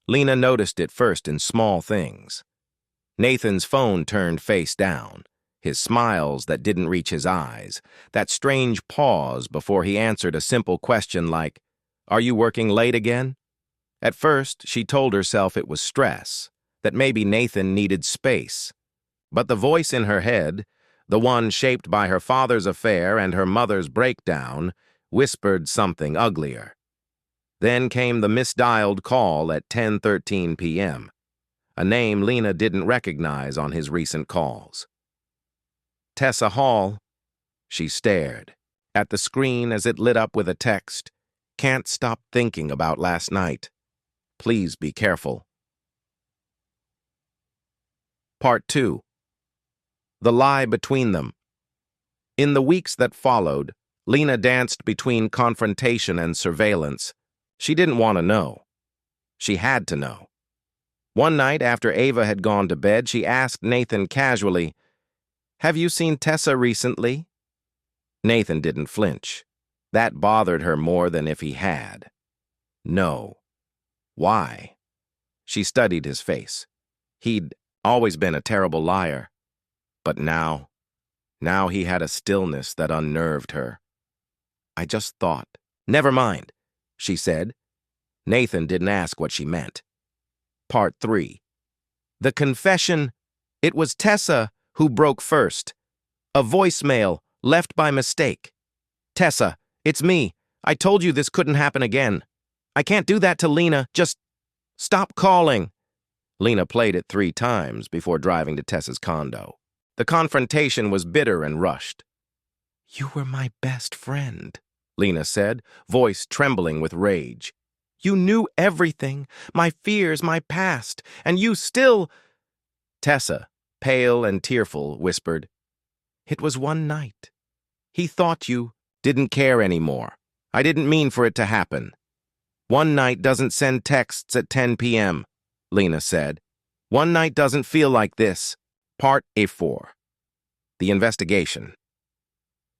Lena noticed it first in small things. Nathan's phone turned face down, his smiles that didn't reach his eyes, that strange pause before he answered a simple question like, "Are you working late again?" At first, she told herself it was stress, that maybe Nathan needed space. But the voice in her head, the one shaped by her father's affair and her mother's breakdown, whispered something uglier. Then came the misdialed call at 10:13 p.m., a name Lena didn't recognize on his recent calls. Tessa Hall. She stared at the screen as it lit up with a text. "Can't stop thinking about last night. Please be careful." Part 2. The lie between them. In the weeks that followed, Lena danced between confrontation and surveillance. She didn't want to know. She had to know. One night after Ava had gone to bed, she asked Nathan casually, "Have you seen Tessa recently?" Nathan didn't flinch. That bothered her more than if he had. No. Why? She studied his face. He'd always been a terrible liar. But now he had a stillness that unnerved her. "I just thought." "Never mind," she said. Nathan didn't ask what she meant. Part 3. The confession. It was Tessa who broke first. A voicemail left by mistake. "Tessa, it's me. I told you this couldn't happen again. I can't do that to Lena. Just stop calling." Lena played it 3 times before driving to Tessa's condo. The confrontation was bitter and rushed. "You were my best friend," Lena said, voice trembling with rage. "You knew everything, my fears, my past, and you still—" Tessa, pale and tearful, whispered, "It was one night. He thought you didn't care anymore. I didn't mean for it to happen." "One night doesn't send texts at 10 p.m., Lena said. "One night doesn't feel like this." Part A4. The investigation.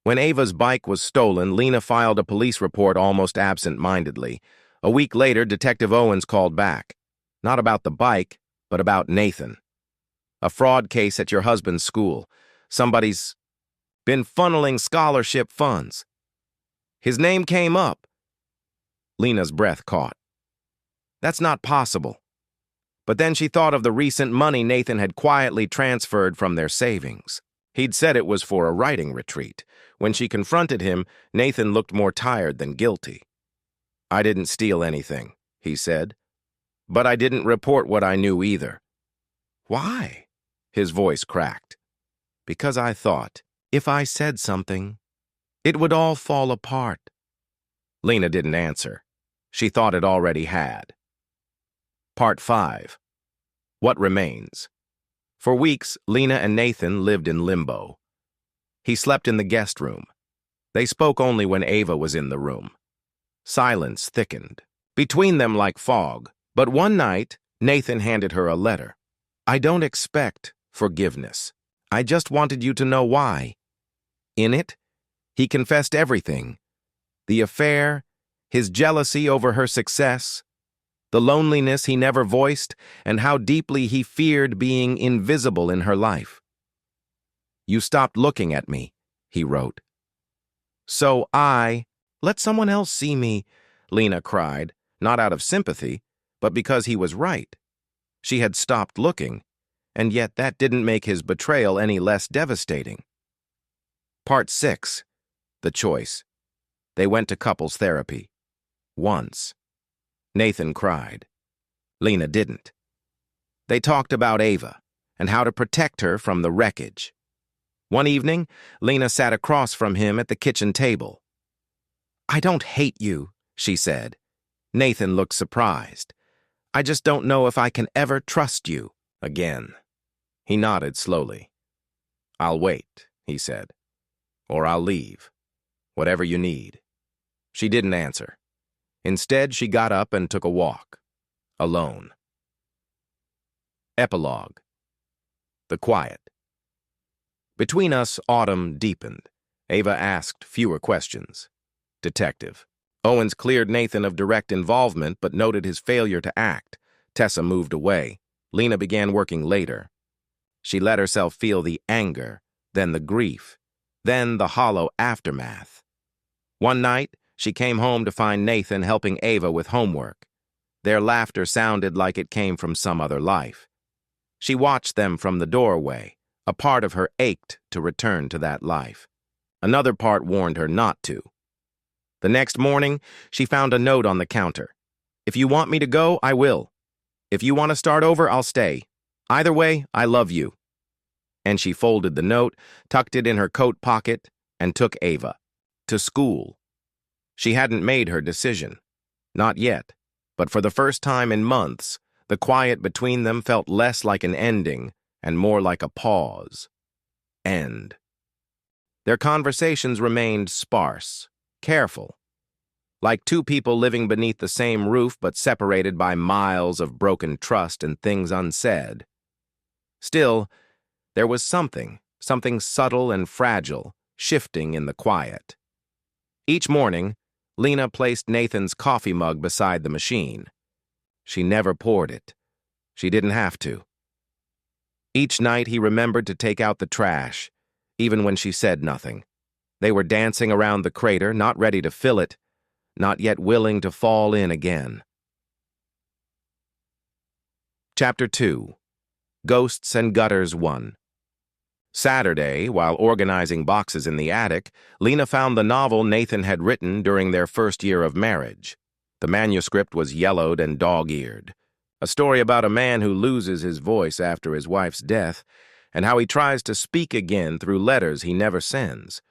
When Ava's bike was stolen, Lena filed a police report almost absent-mindedly. A week later, Detective Owens called back. Not about the bike, but about Nathan. "A fraud case at your husband's school. Somebody's been funneling scholarship funds. His name came up." Lena's breath caught. That's not possible. But then she thought of the recent money Nathan had quietly transferred from their savings. He'd said it was for a writing retreat. When she confronted him, Nathan looked more tired than guilty. "I didn't steal anything," he said. "But I didn't report what I knew either." "Why?" His voice cracked. "Because I thought, if I said something, it would all fall apart." Lena didn't answer. She thought it already had. Part 5. What remains. For weeks, Lena and Nathan lived in limbo. He slept in the guest room. They spoke only when Ava was in the room. Silence thickened between them like fog, but one night, Nathan handed her a letter. "I don't expect forgiveness. I just wanted you to know why." In it, he confessed everything. The affair, his jealousy over her success, the loneliness he never voiced, and how deeply he feared being invisible in her life. "You stopped looking at me," he wrote. "So let someone else see me," Lena cried, not out of sympathy, but because he was right. She had stopped looking, and yet that didn't make his betrayal any less devastating. Part 6. The choice. They went to couples therapy. Once. Nathan cried. Lena didn't. They talked about Ava and how to protect her from the wreckage. One evening, Lena sat across from him at the kitchen table. "I don't hate you," she said. Nathan looked surprised. "I just don't know if I can ever trust you again." He nodded slowly. "I'll wait," he said. "Or I'll leave. Whatever you need." She didn't answer. Instead, she got up and took a walk. Alone. Epilogue. The quiet. Between us, autumn deepened. Ava asked fewer questions. Detective. Owens cleared Nathan of direct involvement but noted his failure to act. Tessa moved away. Lena began working later. She let herself feel the anger, then the grief, then the hollow aftermath. One night, she came home to find Nathan helping Ava with homework. Their laughter sounded like it came from some other life. She watched them from the doorway. A part of her ached to return to that life. Another part warned her not to. The next morning, she found a note on the counter. "If you want me to go, I will. If you want to start over, I'll stay. Either way, I love you." And she folded the note, tucked it in her coat pocket, and took Ava to school. She hadn't made her decision. Not yet. But for the first time in months, the quiet between them felt less like an ending and more like a pause. End. Their conversations remained sparse, careful, like two people living beneath the same roof but separated by miles of broken trust and things unsaid. Still, there was something subtle and fragile, shifting in the quiet. Each morning, Lena placed Nathan's coffee mug beside the machine. She never poured it. She didn't have to. Each night he remembered to take out the trash, even when she said nothing. They were dancing around the crater, not ready to fill it, not yet willing to fall in again. Chapter 2. Ghosts and Gutters 1. Saturday, while organizing boxes in the attic, Lena found the novel Nathan had written during their first year of marriage. The manuscript was yellowed and dog-eared. A story about a man who loses his voice after his wife's death, and how he tries to speak again through letters he never sends.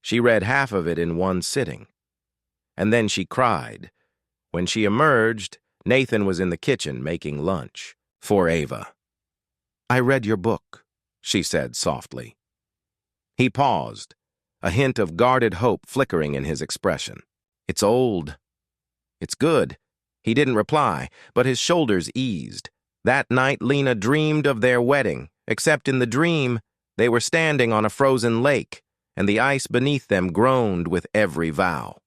She read half of it in one sitting. And then she cried. When she emerged, Nathan was in the kitchen making lunch for Ava. "I read your book," she said softly. He paused, a hint of guarded hope flickering in his expression. "It's old. It's good." He didn't reply, but his shoulders eased. That night, Lena dreamed of their wedding, except in the dream, they were standing on a frozen lake, and the ice beneath them groaned with every vow.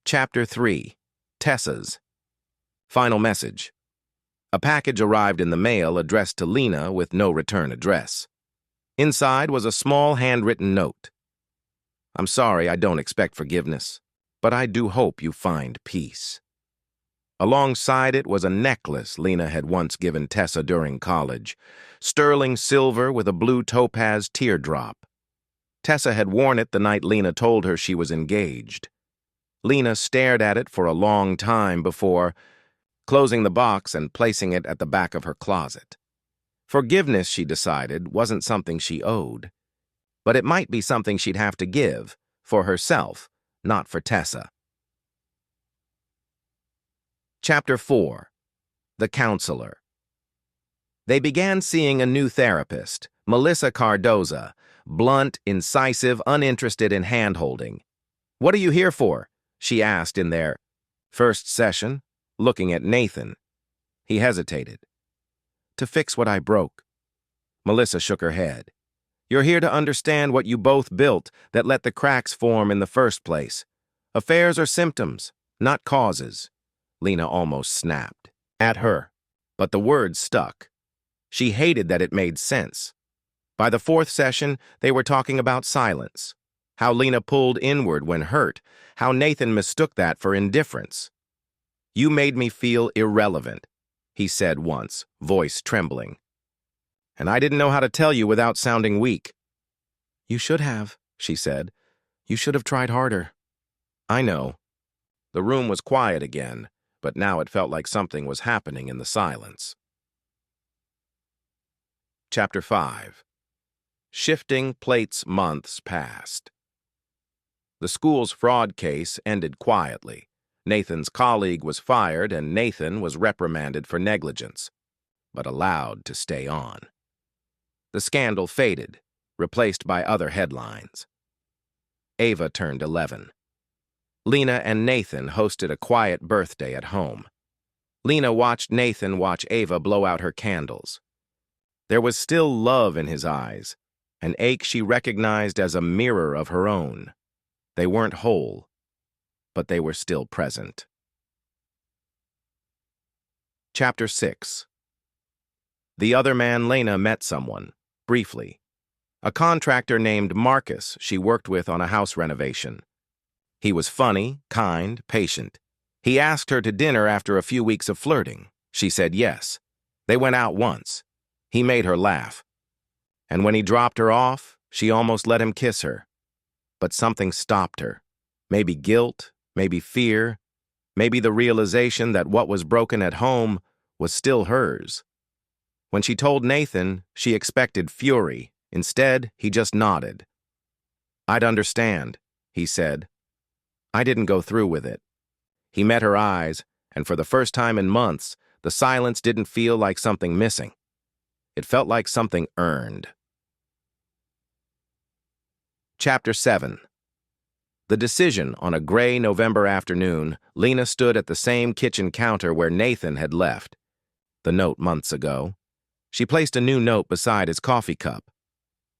Chapter 3. Tessa's. Final message. A package arrived in the mail addressed to Lena with no return address. Inside was a small handwritten note. "I'm sorry, I don't expect forgiveness, but I do hope you find peace." Alongside it was a necklace Lena had once given Tessa during college, sterling silver with a blue topaz teardrop. Tessa had worn it the night Lena told her she was engaged. Lena stared at it for a long time before closing the box and placing it at the back of her closet. Forgiveness, she decided, wasn't something she owed, but it might be something she'd have to give, for herself, not for Tessa. Chapter 4. The Counselor. They began seeing a new therapist, Melissa Cardoza, blunt, incisive, uninterested in hand-holding. "What are you here for?" she asked in their first session, looking at Nathan. He hesitated. "To fix what I broke." Melissa shook her head. "You're here to understand what you both built that let the cracks form in the first place. Affairs are symptoms, not causes." Lena almost snapped at her, but the words stuck. She hated that it made sense. By the fourth session, they were talking about silence, how Lena pulled inward when hurt, how Nathan mistook that for indifference. "You made me feel irrelevant," he said once, voice trembling. "And I didn't know how to tell you without sounding weak." "You should have," she said. "You should have tried harder." "I know." The room was quiet again, but now it felt like something was happening in the silence. Chapter 5. Shifting plates. Months passed. The school's fraud case ended quietly. Nathan's colleague was fired and Nathan was reprimanded for negligence, but allowed to stay on. The scandal faded, replaced by other headlines. Ava turned 11. Lena and Nathan hosted a quiet birthday at home. Lena watched Nathan watch Ava blow out her candles. There was still love in his eyes, an ache she recognized as a mirror of her own. They weren't whole, but they were still present. Chapter 6. The other man, Lena, met someone, briefly. A contractor named Marcus she worked with on a house renovation. He was funny, kind, patient. He asked her to dinner after a few weeks of flirting. She said yes. They went out once. He made her laugh. And when he dropped her off, she almost let him kiss her. But something stopped her. Maybe guilt, maybe fear, maybe the realization that what was broken at home was still hers. When she told Nathan, she expected fury. Instead, he just nodded. "I'd understand," he said. "I didn't go through with it." He met her eyes, and for the first time in months, the silence didn't feel like something missing. It felt like something earned. Chapter 7. The decision on a gray November afternoon, Lena stood at the same kitchen counter where Nathan had left the note months ago. She placed a new note beside his coffee cup.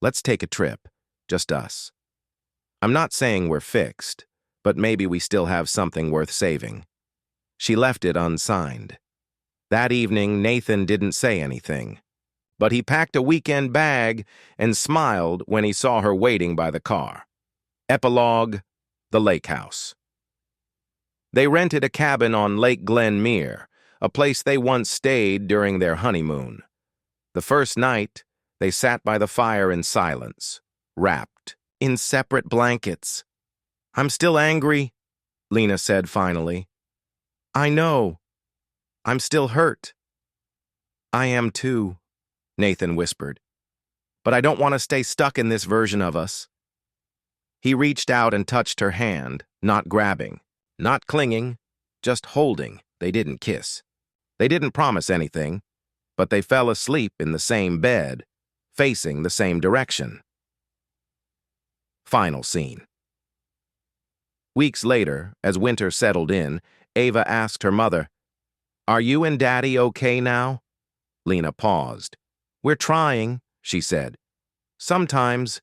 "Let's take a trip, just us. I'm not saying we're fixed, but maybe we still have something worth saving." She left it unsigned. That evening, Nathan didn't say anything, but he packed a weekend bag and smiled when he saw her waiting by the car. Epilogue: The lake house. They rented a cabin on Lake Glenmere, a place they once stayed during their honeymoon. The first night, they sat by the fire in silence, wrapped in separate blankets. "I'm still angry," Lena said finally. "I know. I'm still hurt." "I am too," Nathan whispered. "But I don't want to stay stuck in this version of us." He reached out and touched her hand, not grabbing, not clinging, just holding. They didn't kiss. They didn't promise anything, but they fell asleep in the same bed, facing the same direction. Final scene. Weeks later, as winter settled in, Ava asked her mother, "Are you and Daddy okay now?" Lena paused. "We're trying," she said. "Sometimes."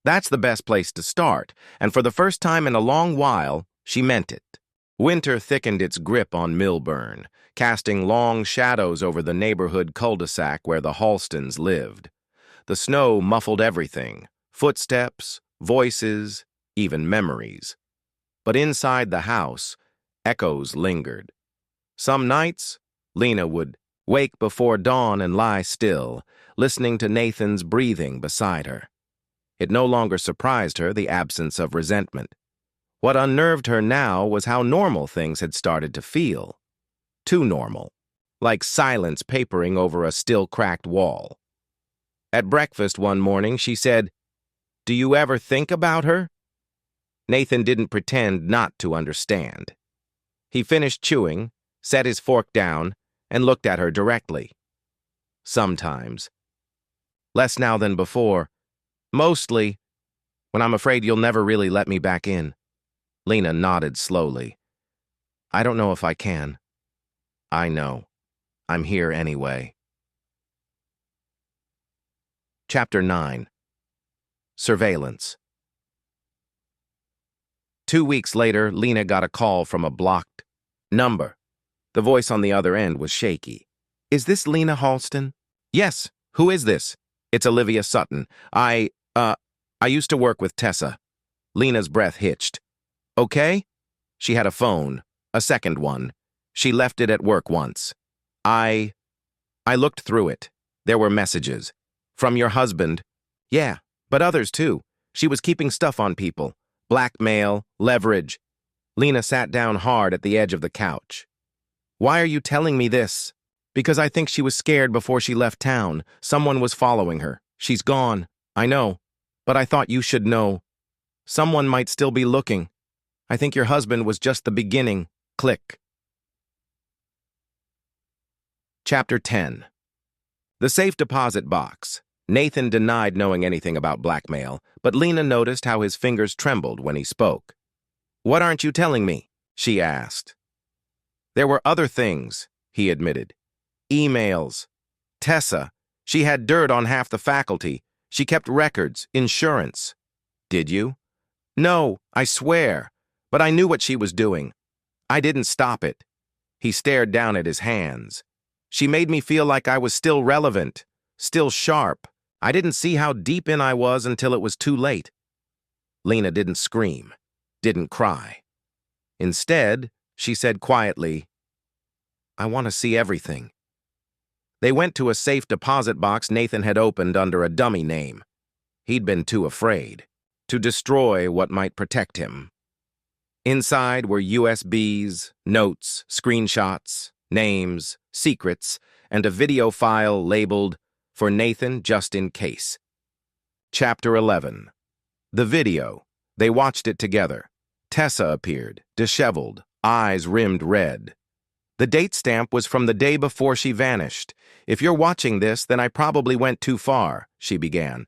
That's the best place to start, and for the first time in a long while, she meant it. Winter thickened its grip on Millburn, casting long shadows over the neighborhood cul-de-sac where the Halstons lived. The snow muffled everything: footsteps, voices, even memories. But inside the house, echoes lingered. Some nights, Lena would wake before dawn and lie still, listening to Nathan's breathing beside her. It no longer surprised her, the absence of resentment. What unnerved her now was how normal things had started to feel. Too normal, like silence papering over a still-cracked wall. At breakfast one morning, she said, "Do you ever think about her?" Nathan didn't pretend not to understand. He finished chewing, set his fork down, and looked at her directly. "Sometimes. Less now than before. Mostly when I'm afraid you'll never really let me back in." Lena nodded slowly. "I don't know if I can." "I know. I'm here anyway." Chapter 9. Surveillance. 2 weeks later, Lena got a call from a blocked number. The voice on the other end was shaky. "Is this Lena Halston?" "Yes. Who is this?" "It's Olivia Sutton. I used to work with Tessa." Lena's breath hitched. "Okay?" She had a phone, a second one. She left it at work once. I looked through it. There were messages. "From your husband." "Yeah, but others too. She was keeping stuff on people. Blackmail, leverage." Lena sat down hard at the edge of the couch. "Why are you telling me this?" "Because I think she was scared before she left town. Someone was following her. She's gone. I know. But I thought you should know. Someone might still be looking. I think your husband was just the beginning." Click. Chapter 10. The safe deposit box. Nathan denied knowing anything about blackmail, but Lena noticed how his fingers trembled when he spoke. "What aren't you telling me?" she asked. "There were other things," he admitted. "Emails. Tessa. She had dirt on half the faculty. She kept records, insurance." "Did you?" "No, I swear. But I knew what she was doing. I didn't stop it." He stared down at his hands. She made me feel like I was still relevant, still sharp. I didn't see how deep in I was until it was too late. Lena didn't scream, didn't cry. Instead, she said quietly, "I want to see everything." They went to a safe deposit box Nathan had opened under a dummy name. He'd been too afraid to destroy what might protect him. Inside were USBs, notes, screenshots, names, secrets, and a video file labeled, "For Nathan, just in case." Chapter 11. The video. They watched it together. Tessa appeared, disheveled, eyes rimmed red. The date stamp was from the day before she vanished. "If you're watching this, then I probably went too far," she began.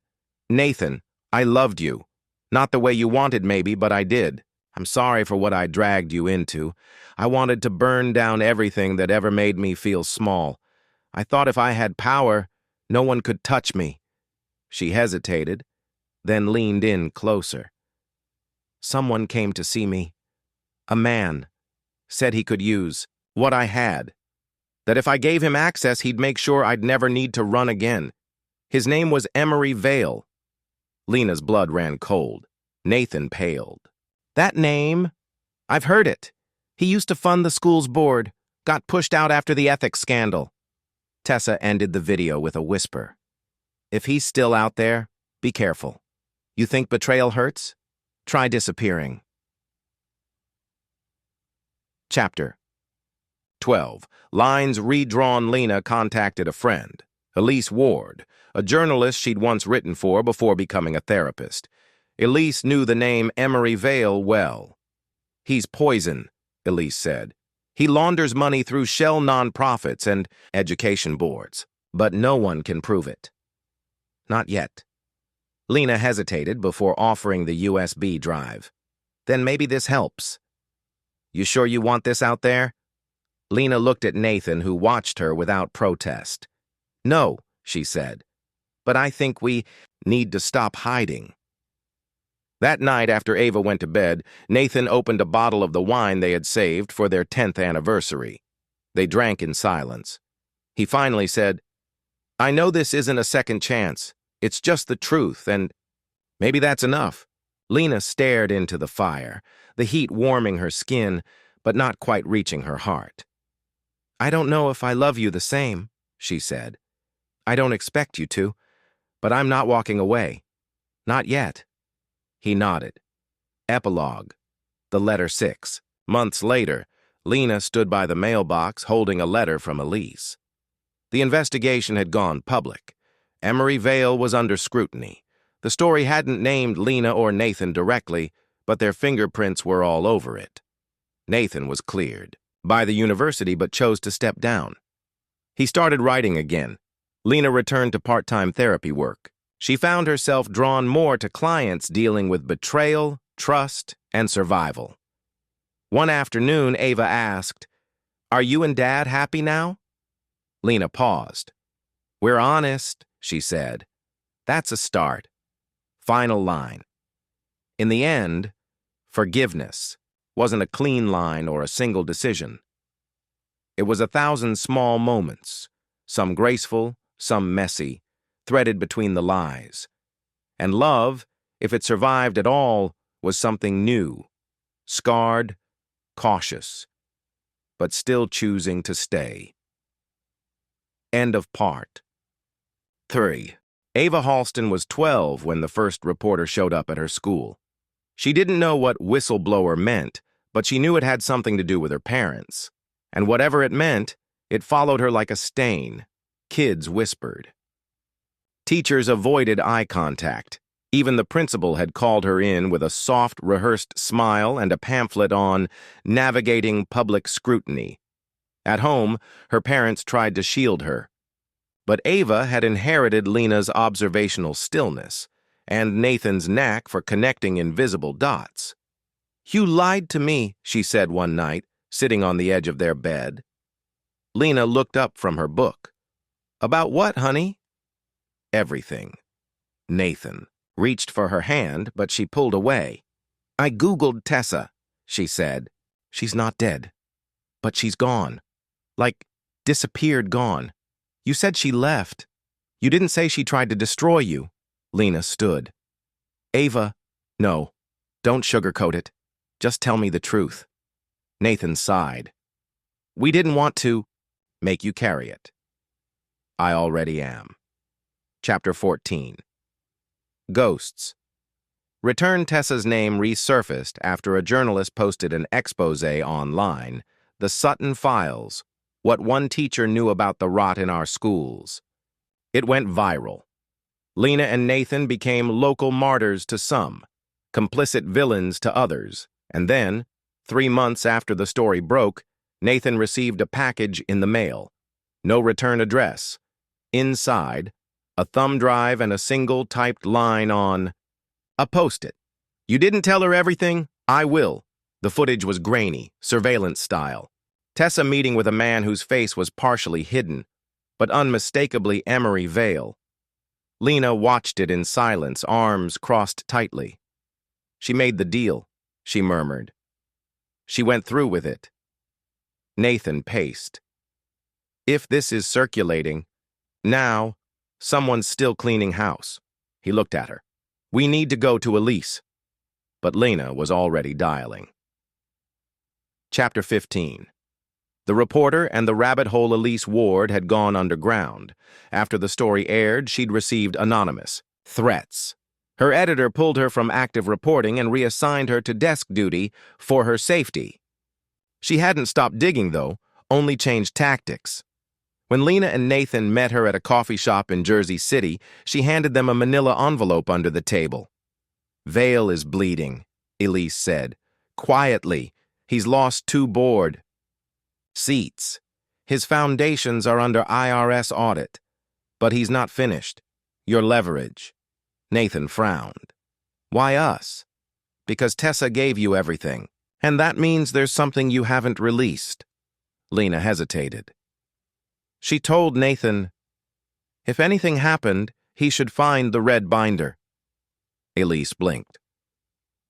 "Nathan, I loved you. Not the way you wanted maybe, but I did. I'm sorry for what I dragged you into. I wanted to burn down everything that ever made me feel small. I thought if I had power, no one could touch me." She hesitated, then leaned in closer. "Someone came to see me. A man. Said he could use what I had. That if I gave him access, he'd make sure I'd never need to run again. His name was Emery Vale." Lena's blood ran cold. Nathan paled. "That name? I've heard it. He used to fund the school's board. Got pushed out after the ethics scandal." Tessa ended the video with a whisper. "If he's still out there, be careful. You think betrayal hurts? Try disappearing." Chapter 12. Lines redrawn. Lena contacted a friend, Elise Ward, a journalist she'd once written for before becoming a therapist. Elise knew the name Emery Vale well. "He's poison," Elise said. "He launders money through shell nonprofits and education boards, but no one can prove it." "Not yet." Lena hesitated before offering the USB drive. "Then maybe this helps." "You sure you want this out there?" Lena looked at Nathan, who watched her without protest. "No," she said, "but I think we need to stop hiding." That night, after Ava went to bed, Nathan opened a bottle of the wine they had saved for their 10th anniversary. They drank in silence. He finally said, "I know this isn't a second chance. It's just the truth, and maybe that's enough." Lena stared into the fire, the heat warming her skin, but not quite reaching her heart. "I don't know if I love you the same," she said. "I don't expect you to, but I'm not walking away. Not yet." He nodded. Epilogue. The letter 6. Months later, Lena stood by the mailbox holding a letter from Elise. The investigation had gone public. Emery Vale was under scrutiny. The story hadn't named Lena or Nathan directly, but their fingerprints were all over it. Nathan was cleared by the university but chose to step down. He started writing again. Lena returned to part-time therapy work. She found herself drawn more to clients dealing with betrayal, trust, and survival. One afternoon, Ava asked, "Are you and Dad happy now?" Lena paused. "We're honest," she said. "That's a start." Final line. In the end, forgiveness wasn't a clean line or a single decision. It was 1,000 small moments, some graceful, some messy, threaded between the lies. And love, if it survived at all, was something new, scarred, cautious, but still choosing to stay. End of part 3. Ava Halston was 12 when the first reporter showed up at her school. She didn't know what whistleblower meant, but she knew it had something to do with her parents. And whatever it meant, it followed her like a stain. Kids whispered. Teachers avoided eye contact. Even the principal had called her in with a soft, rehearsed smile and a pamphlet on navigating public scrutiny. At home, her parents tried to shield her. But Ava had inherited Lena's observational stillness and Nathan's knack for connecting invisible dots. "You lied to me," she said one night, sitting on the edge of their bed. Lena looked up from her book. "About what, honey?" "Everything." Nathan reached for her hand, but she pulled away. "I Googled Tessa," she said. "She's not dead, but she's gone. Like Disappeared, gone. You said she left. You didn't say she tried to destroy you. Lena stood. Ava, no, don't sugarcoat it. Just tell me the truth. Nathan sighed. We didn't want to make you carry it. I already am. Chapter 14. Ghosts. Return Tessa's name resurfaced after a journalist posted an expose online, The Sutton Files, What One Teacher Knew About the Rot in Our Schools. It went viral. Lena and Nathan became local martyrs to some, complicit villains to others, and then, 3 months after the story broke, Nathan received a package in the mail. No return address. Inside, a thumb drive and a single typed line on a post-it. You didn't tell her everything? I will. The footage was grainy, surveillance style. Tessa meeting with a man whose face was partially hidden, but unmistakably Emery Vale. Lena watched it in silence, arms crossed tightly. She made the deal, she murmured. She went through with it. Nathan paced. If this is circulating, now, someone's still cleaning house. He looked at her. We need to go to Elise. But Lena was already dialing. Chapter 15. The reporter and the rabbit hole Elise Ward had gone underground. After the story aired, she'd received anonymous threats. Her editor pulled her from active reporting and reassigned her to desk duty for her safety. She hadn't stopped digging, though, only changed tactics. When Lena and Nathan met her at a coffee shop in Jersey City, she handed them a manila envelope under the table. Vale is bleeding, Elise said. Quietly, he's lost 2 board seats. His foundations are under IRS audit, but he's not finished. Your leverage. Nathan frowned. Why us? Because Tessa gave you everything, and that means there's something you haven't released. Lena hesitated. She told Nathan, if anything happened, he should find the red binder. Elise blinked.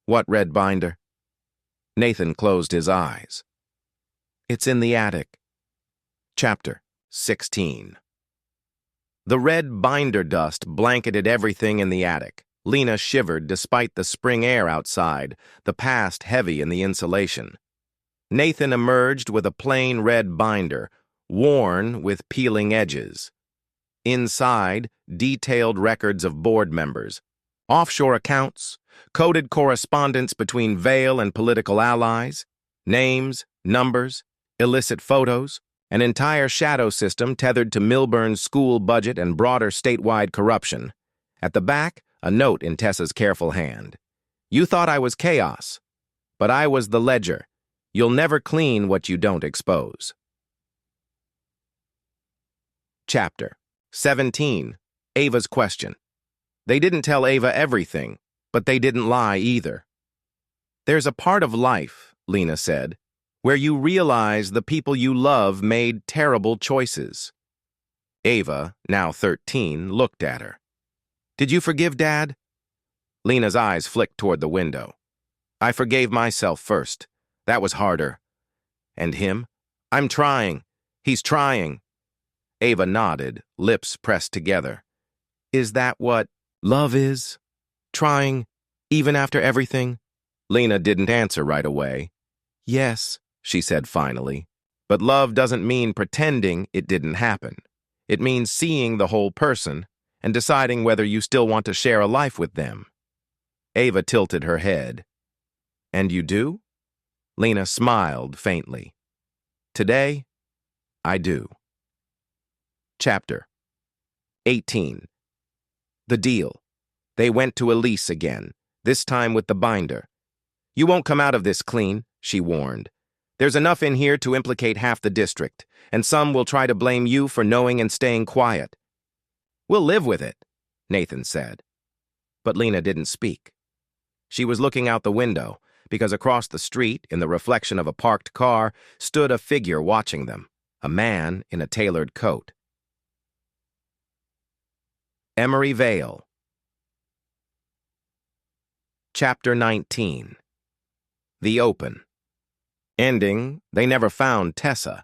What red binder? Nathan closed his eyes. It's in the attic. Chapter 16. The red binder dust blanketed everything in the attic. Lena shivered despite the spring air outside, the past heavy in the insulation. Nathan emerged with a plain red binder, worn with peeling edges. Inside, detailed records of board members, offshore accounts, coded correspondence between Vale and political allies, names, numbers, illicit photos, an entire shadow system tethered to Milburn's school budget and broader statewide corruption. At the back, a note in Tessa's careful hand. You thought I was chaos, but I was the ledger. You'll never clean what you don't expose. Chapter 17. Ava's question. They didn't tell Ava everything, but they didn't lie either. There's a part of life, Lena said, where you realize the people you love made terrible choices. Ava, now 13, looked at her. Did you forgive Dad? Lena's eyes flicked toward the window. I forgave myself first. That was harder. And him? I'm trying. He's trying. Ava nodded, lips pressed together. Is that what love is? Trying, even after everything? Lena didn't answer right away. Yes, she said finally. But love doesn't mean pretending it didn't happen. It means seeing the whole person and deciding whether you still want to share a life with them. Ava tilted her head. And you do? Lena smiled faintly. Today, I do. Chapter 18. The deal. They went to Elise again, this time with the binder. You won't come out of this clean, she warned. There's enough in here to implicate half the district, and some will try to blame you for knowing and staying quiet. We'll live with it, Nathan said. But Lena didn't speak. She was looking out the window, because across the street, in the reflection of a parked car, stood a figure watching them, a man in a tailored coat. Emery Vale. Chapter 19. The Open. Ending, they never found Tessa.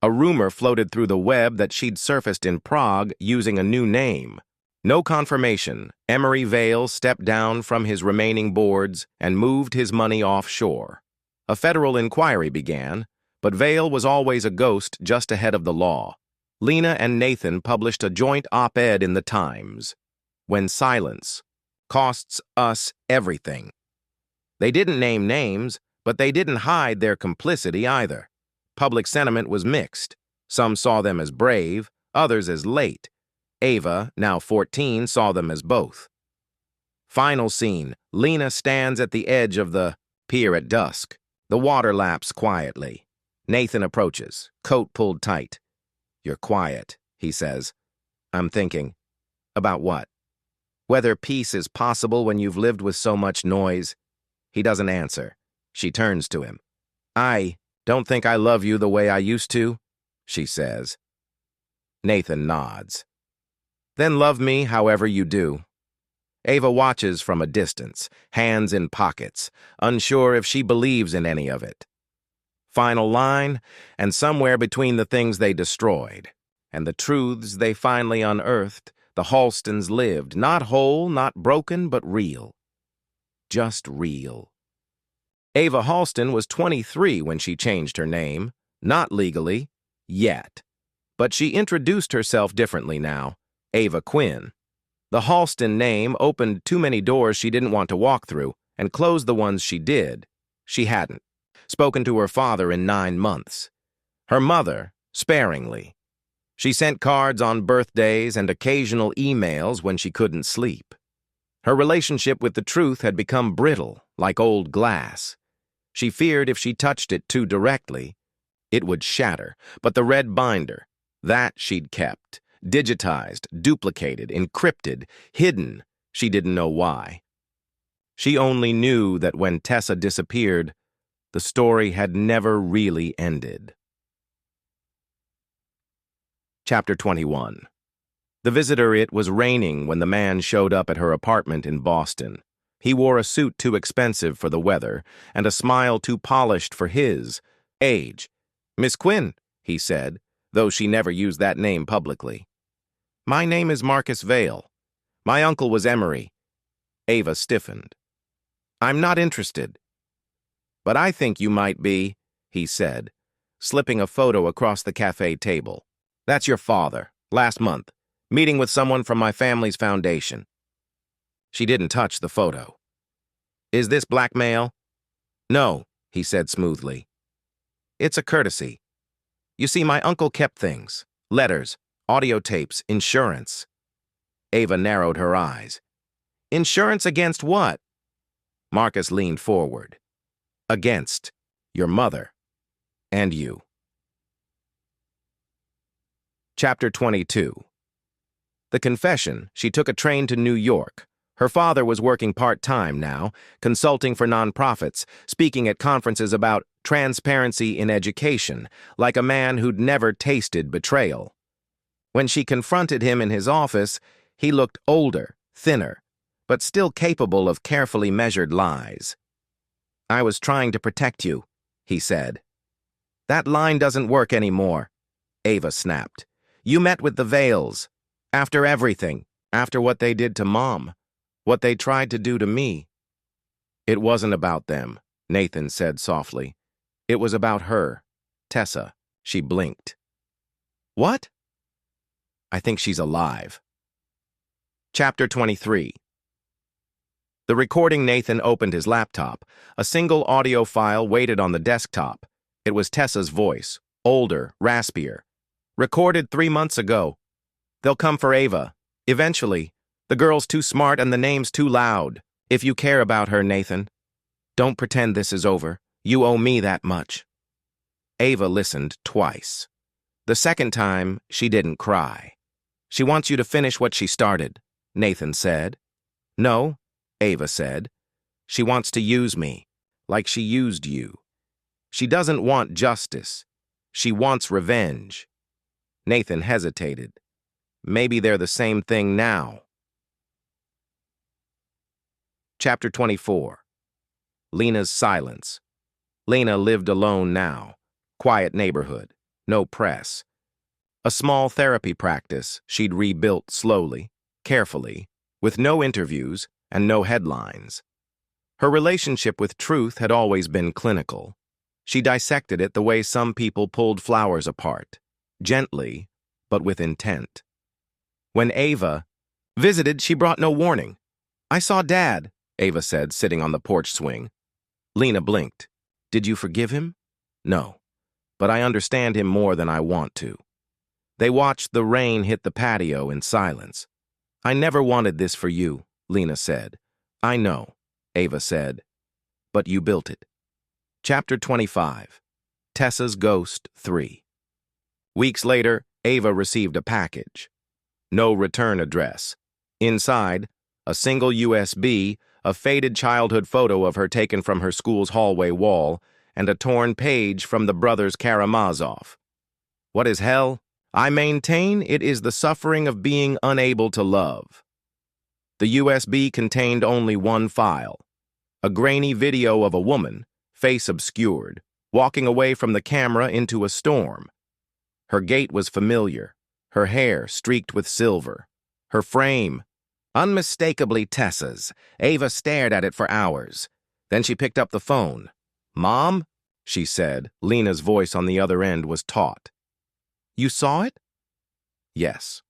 A rumor floated through the web that she'd surfaced in Prague using a new name. No confirmation, Emery Vale stepped down from his remaining boards and moved his money offshore. A federal inquiry began, but Vale was always a ghost just ahead of the law. Lena and Nathan published a joint op-ed in the Times. When silence costs us everything. They didn't name names, but they didn't hide their complicity either. Public sentiment was mixed. Some saw them as brave, others as late. Ava, now 14, saw them as both. Final scene. Lena stands at the edge of the pier at dusk. The water laps quietly. Nathan approaches, coat pulled tight. "You're quiet," he says. "I'm thinking." "About what?" "Whether peace is possible when you've lived with so much noise." He doesn't answer. She turns to him. "I don't think I love you the way I used to," she says. Nathan nods. "Then love me however you do." Ava watches from a distance, hands in pockets, unsure if she believes in any of it. Final line, and somewhere between the things they destroyed and the truths they finally unearthed, the Halstons lived, not whole, not broken, but real. Just real. Ava Halston was 23 when she changed her name, not legally, yet. But she introduced herself differently now, Ava Quinn. The Halston name opened too many doors she didn't want to walk through, and closed the ones she did. She hadn't spoken to her father in 9 months. Her mother, sparingly. She sent cards on birthdays and occasional emails when she couldn't sleep. Her relationship with the truth had become brittle, like old glass. She feared if she touched it too directly, it would shatter. But the red binder, that she'd kept, digitized, duplicated, encrypted, hidden. She didn't know why. She only knew that when Tessa disappeared, the story had never really ended. Chapter 21. The visitor. It was raining when the man showed up at her apartment in Boston. He wore a suit too expensive for the weather and a smile too polished for his age. "Miss Quinn," he said, though she never used that name publicly. "My name is Marcus Vale. My uncle was Emery." Ava stiffened. "I'm not interested." "But I think you might be," he said, slipping a photo across the cafe table. "That's your father, last month, meeting with someone from my family's foundation." She didn't touch the photo. "Is this blackmail?" "No," he said smoothly. "It's a courtesy. You see, my uncle kept things, letters, audio tapes, insurance." Ava narrowed her eyes. "Insurance against what?" Marcus leaned forward. "Against your mother and you." Chapter 22. The confession. She took a train to New York. Her father was working part-time now, consulting for nonprofits, speaking at conferences about transparency in education, like a man who'd never tasted betrayal. When she confronted him in his office, he looked older, thinner, but still capable of carefully measured lies. "I was trying to protect you," he said. "That line doesn't work anymore," Ava snapped. "You met with the Vales. After everything, after what they did to Mom, what they tried to do to me." "It wasn't about them," Nathan said softly. "It was about her, Tessa." She blinked. "What?" "I think she's alive." Chapter 23. The recording. Nathan opened his laptop. A single audio file waited on the desktop. It was Tessa's voice, older, raspier. "Recorded 3 months ago. They'll come for Ava. Eventually. The girl's too smart and the name's too loud. If you care about her, Nathan, don't pretend this is over. You owe me that much." Ava listened twice. The second time, she didn't cry. "She wants you to finish what she started," Nathan said. "No," Ava said. "She wants to use me, like she used you. She doesn't want justice. She wants revenge." Nathan hesitated. Maybe they're the same thing now. Chapter 24. Lena's silence. Lena lived alone now. Quiet neighborhood. no press. A small therapy practice she'd rebuilt slowly, carefully, with no interviews and no headlines. Her relationship with truth had always been clinical. She dissected it the way some people pulled flowers apart, gently, but with intent. When Ava visited, she brought no warning. "I saw Dad," Ava said, sitting on the porch swing. Lena blinked. "Did you forgive him?" "No, but I understand him more than I want to." They watched the rain hit the patio in silence. "I never wanted this for you," Lena said. "I know," Ava said, "but you built it." Chapter 25. Tessa's Ghost 3. Weeks later, Ava received a package. No return address. Inside, a single USB, a faded childhood photo of her taken from her school's hallway wall, and a torn page from the brothers Karamazov. What is hell? I maintain it is the suffering of being unable to love. The USB contained only one file, a grainy video of a woman, face obscured, walking away from the camera into a storm. Her gait was familiar, her hair streaked with silver, her frame unmistakably Tessa's. Ava stared at it for hours. Then she picked up the phone. "Mom?" she said. Lena's voice on the other end was taut. "You saw it?" "Yes."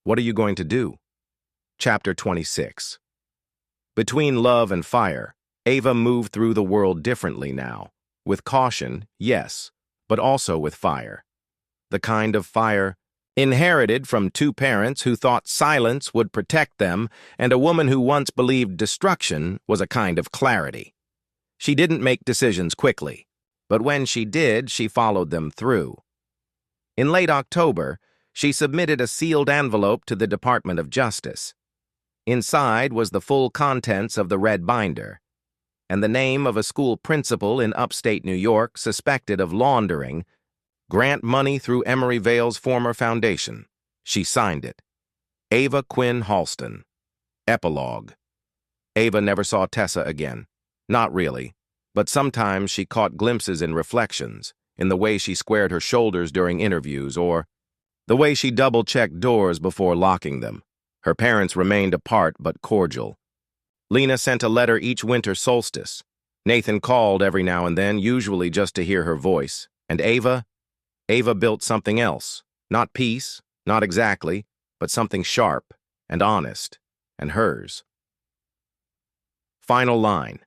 "What are you going to do?" Chapter 26. Between love and fire, Ava moved through the world differently now. With caution, yes, but also with fire. The kind of fire inherited from two parents who thought silence would protect them and a woman who once believed destruction was a kind of clarity. She didn't make decisions quickly, but when she did, she followed them through. In late October, she submitted a sealed envelope to the Department of Justice. Inside was the full contents of the red binder, and the name of a school principal in upstate New York suspected of laundering grant money through Emory Vale's former foundation. She signed it. Ava Quinn Halston. Epilogue. Ava never saw Tessa again. Not really, but sometimes she caught glimpses in reflections, in the way she squared her shoulders during interviews or the way she double-checked doors before locking them. Her parents remained apart but cordial. Lena sent a letter each winter solstice. Nathan called every now and then, usually just to hear her voice. And Ava built something else. Not peace, not exactly, but something sharp and honest, and hers. Final line.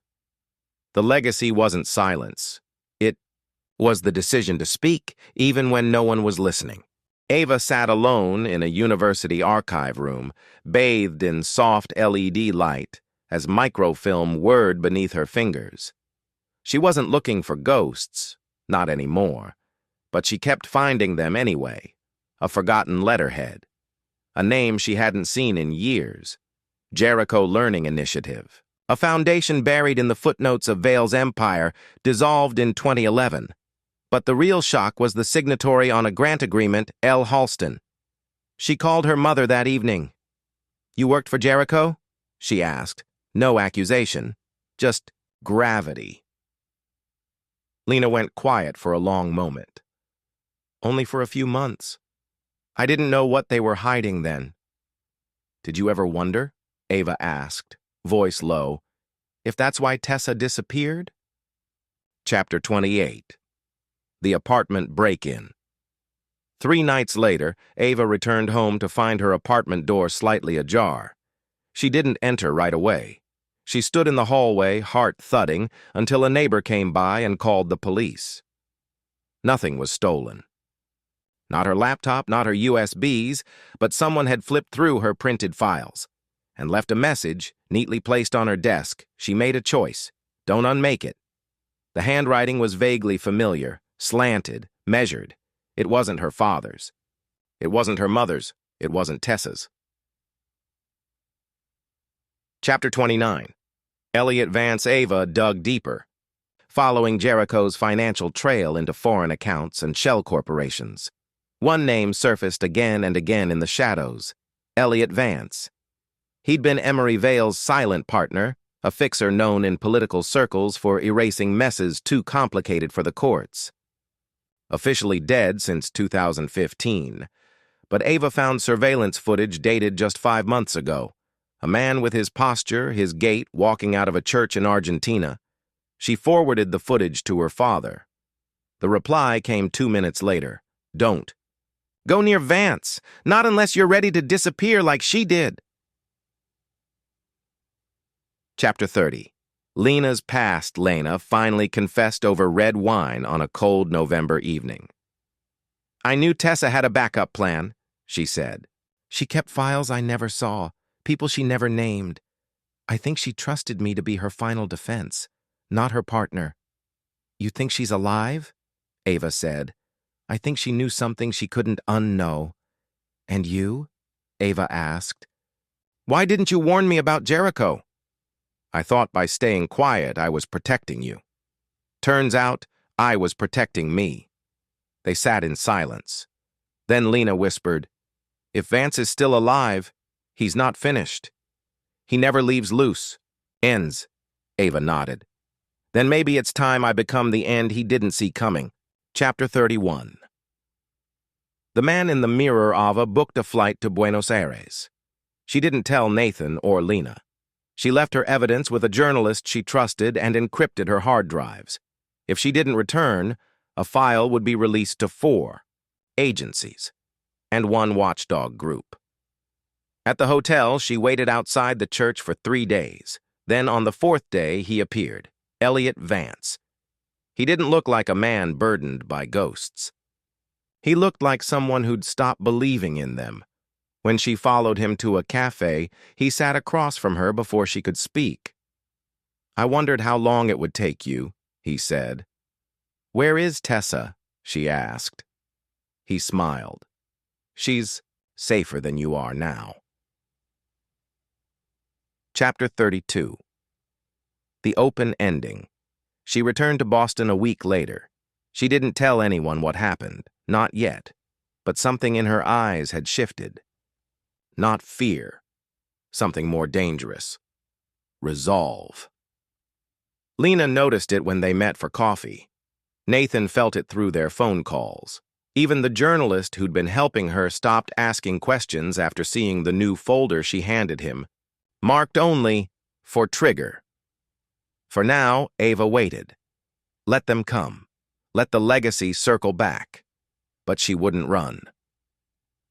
The legacy wasn't silence. It was the decision to speak, even when no one was listening. Ava sat alone in a university archive room, bathed in soft LED light, as microfilm whirred beneath her fingers. She wasn't looking for ghosts, not anymore, but she kept finding them anyway. A forgotten letterhead, a name she hadn't seen in years. Jericho Learning Initiative, a foundation buried in the footnotes of Vale's empire, dissolved in 2011. But the real shock was the signatory on a grant agreement, L. Halston. She called her mother that evening. "You worked for Jericho?" she asked. No accusation, just gravity. Lena went quiet for a long moment. "Only for a few months. I didn't know what they were hiding then." "Did you ever wonder?" Ava asked, voice low. "If that's why Tessa disappeared?" Chapter 28. The apartment break-in. 3 nights later, Ava returned home to find her apartment door slightly ajar. She didn't enter right away. She stood in the hallway, heart thudding, until a neighbor came by and called the police. Nothing was stolen. Not her laptop, not her USBs, but someone had flipped through her printed files and left a message neatly placed on her desk. She made a choice. Don't unmake it. The handwriting was vaguely familiar, slanted, measured. It wasn't her father's. It wasn't her mother's. It wasn't Tessa's. Chapter 29. Elliot Vance Ava dug deeper, following Jericho's financial trail into foreign accounts and shell corporations. One name surfaced again and again in the shadows: Elliot Vance. He'd been Emory Vale's silent partner, a fixer known in political circles for erasing messes too complicated for the courts. officially dead since 2015. But Ava found surveillance footage dated just 5 months ago. A man with his posture, his gait, walking out of a church in Argentina. She forwarded the footage to her father. The reply came 2 minutes later. Don't. Go near Vance, not unless you're ready to disappear like she did. Chapter 30. Lena's past Lena finally confessed over red wine on a cold November evening. I knew Tessa had a backup plan, she said. She kept files I never saw, people she never named. I think she trusted me to be her final defense, not her partner. You think she's alive? Ava said. I think she knew something she couldn't unknow. And you? Ava asked. Why didn't you warn me about Jericho? I thought by staying quiet I was protecting you. Turns out I was protecting me. They sat in silence. Then Lena whispered, If Vance is still alive, he's not finished. He never leaves loose. Ends. Ava nodded. Then maybe it's time I become the end he didn't see coming. Chapter 31. The man in the mirror Ava booked a flight to Buenos Aires. She didn't tell Nathan or Lena. She left her evidence with a journalist she trusted and encrypted her hard drives. If she didn't return, a file would be released to 4 agencies and 1 watchdog group. At the hotel, she waited outside the church for 3 days. Then on the 4th day, he appeared, Elliot Vance. He didn't look like a man burdened by ghosts. He looked like someone who'd stopped believing in them. When she followed him to a cafe, he sat across from her before she could speak. I wondered how long it would take you, he said. Where is Tessa? She asked. He smiled. She's safer than you are now. Chapter 32. The open ending. She returned to Boston a week later. She didn't tell anyone what happened, not yet, but something in her eyes had shifted. Not fear, something more dangerous. Resolve. Lena noticed it when they met for coffee. Nathan felt it through their phone calls. Even the journalist who'd been helping her stopped asking questions after seeing the new folder she handed him, marked only for trigger. For now, Ava waited. Let them come. Let the legacy circle back. But she wouldn't run.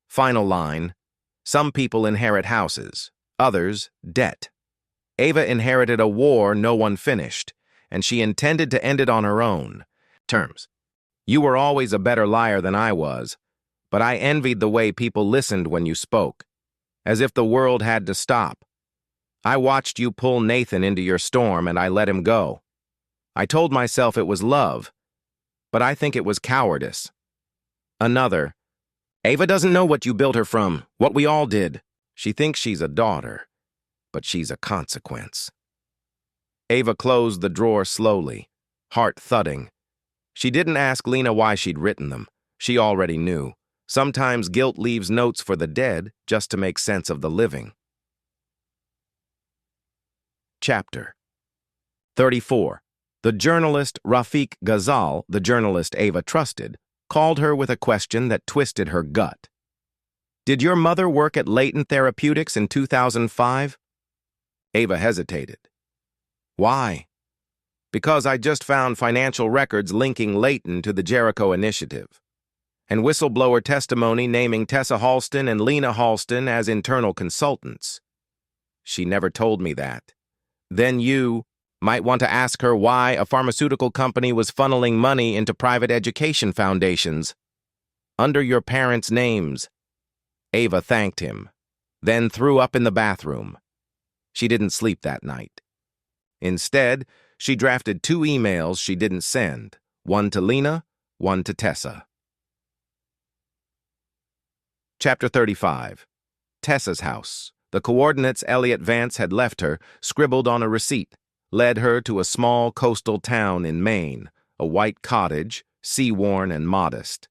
Final line. Some people inherit houses, others debt. Ava inherited a war no one finished, and she intended to end it on her own terms. You were always a better liar than I was, but I envied the way people listened when you spoke, as if the world had to stop. I watched you pull Nathan into your storm and I let him go. I told myself it was love, but I think it was cowardice. Another. Ava doesn't know what you built her from, what we all did. She thinks she's a daughter, but she's a consequence. Ava closed the drawer slowly, heart thudding. She didn't ask Lena why she'd written them. She already knew. Sometimes guilt leaves notes for the dead just to make sense of the living. Chapter 34. The journalist Rafiq Ghazal, the journalist Ava trusted, called her with a question that twisted her gut. Did your mother work at Leighton Therapeutics in 2005? Ava hesitated. Why? Because I just found financial records linking Leighton to the Jericho Initiative, and whistleblower testimony naming Tessa Halston and Lena Halston as internal consultants. She never told me that. Then you might want to ask her why a pharmaceutical company was funneling money into private education foundations under your parents' names. Ava thanked him, then threw up in the bathroom. She didn't sleep that night. Instead, she drafted 2 emails she didn't send, one to Lena, one to Tessa. Chapter 35. Tessa's house. The coordinates Elliot Vance had left her, scribbled on a receipt, led her to a small coastal town in Maine, a white cottage, sea-worn and modest.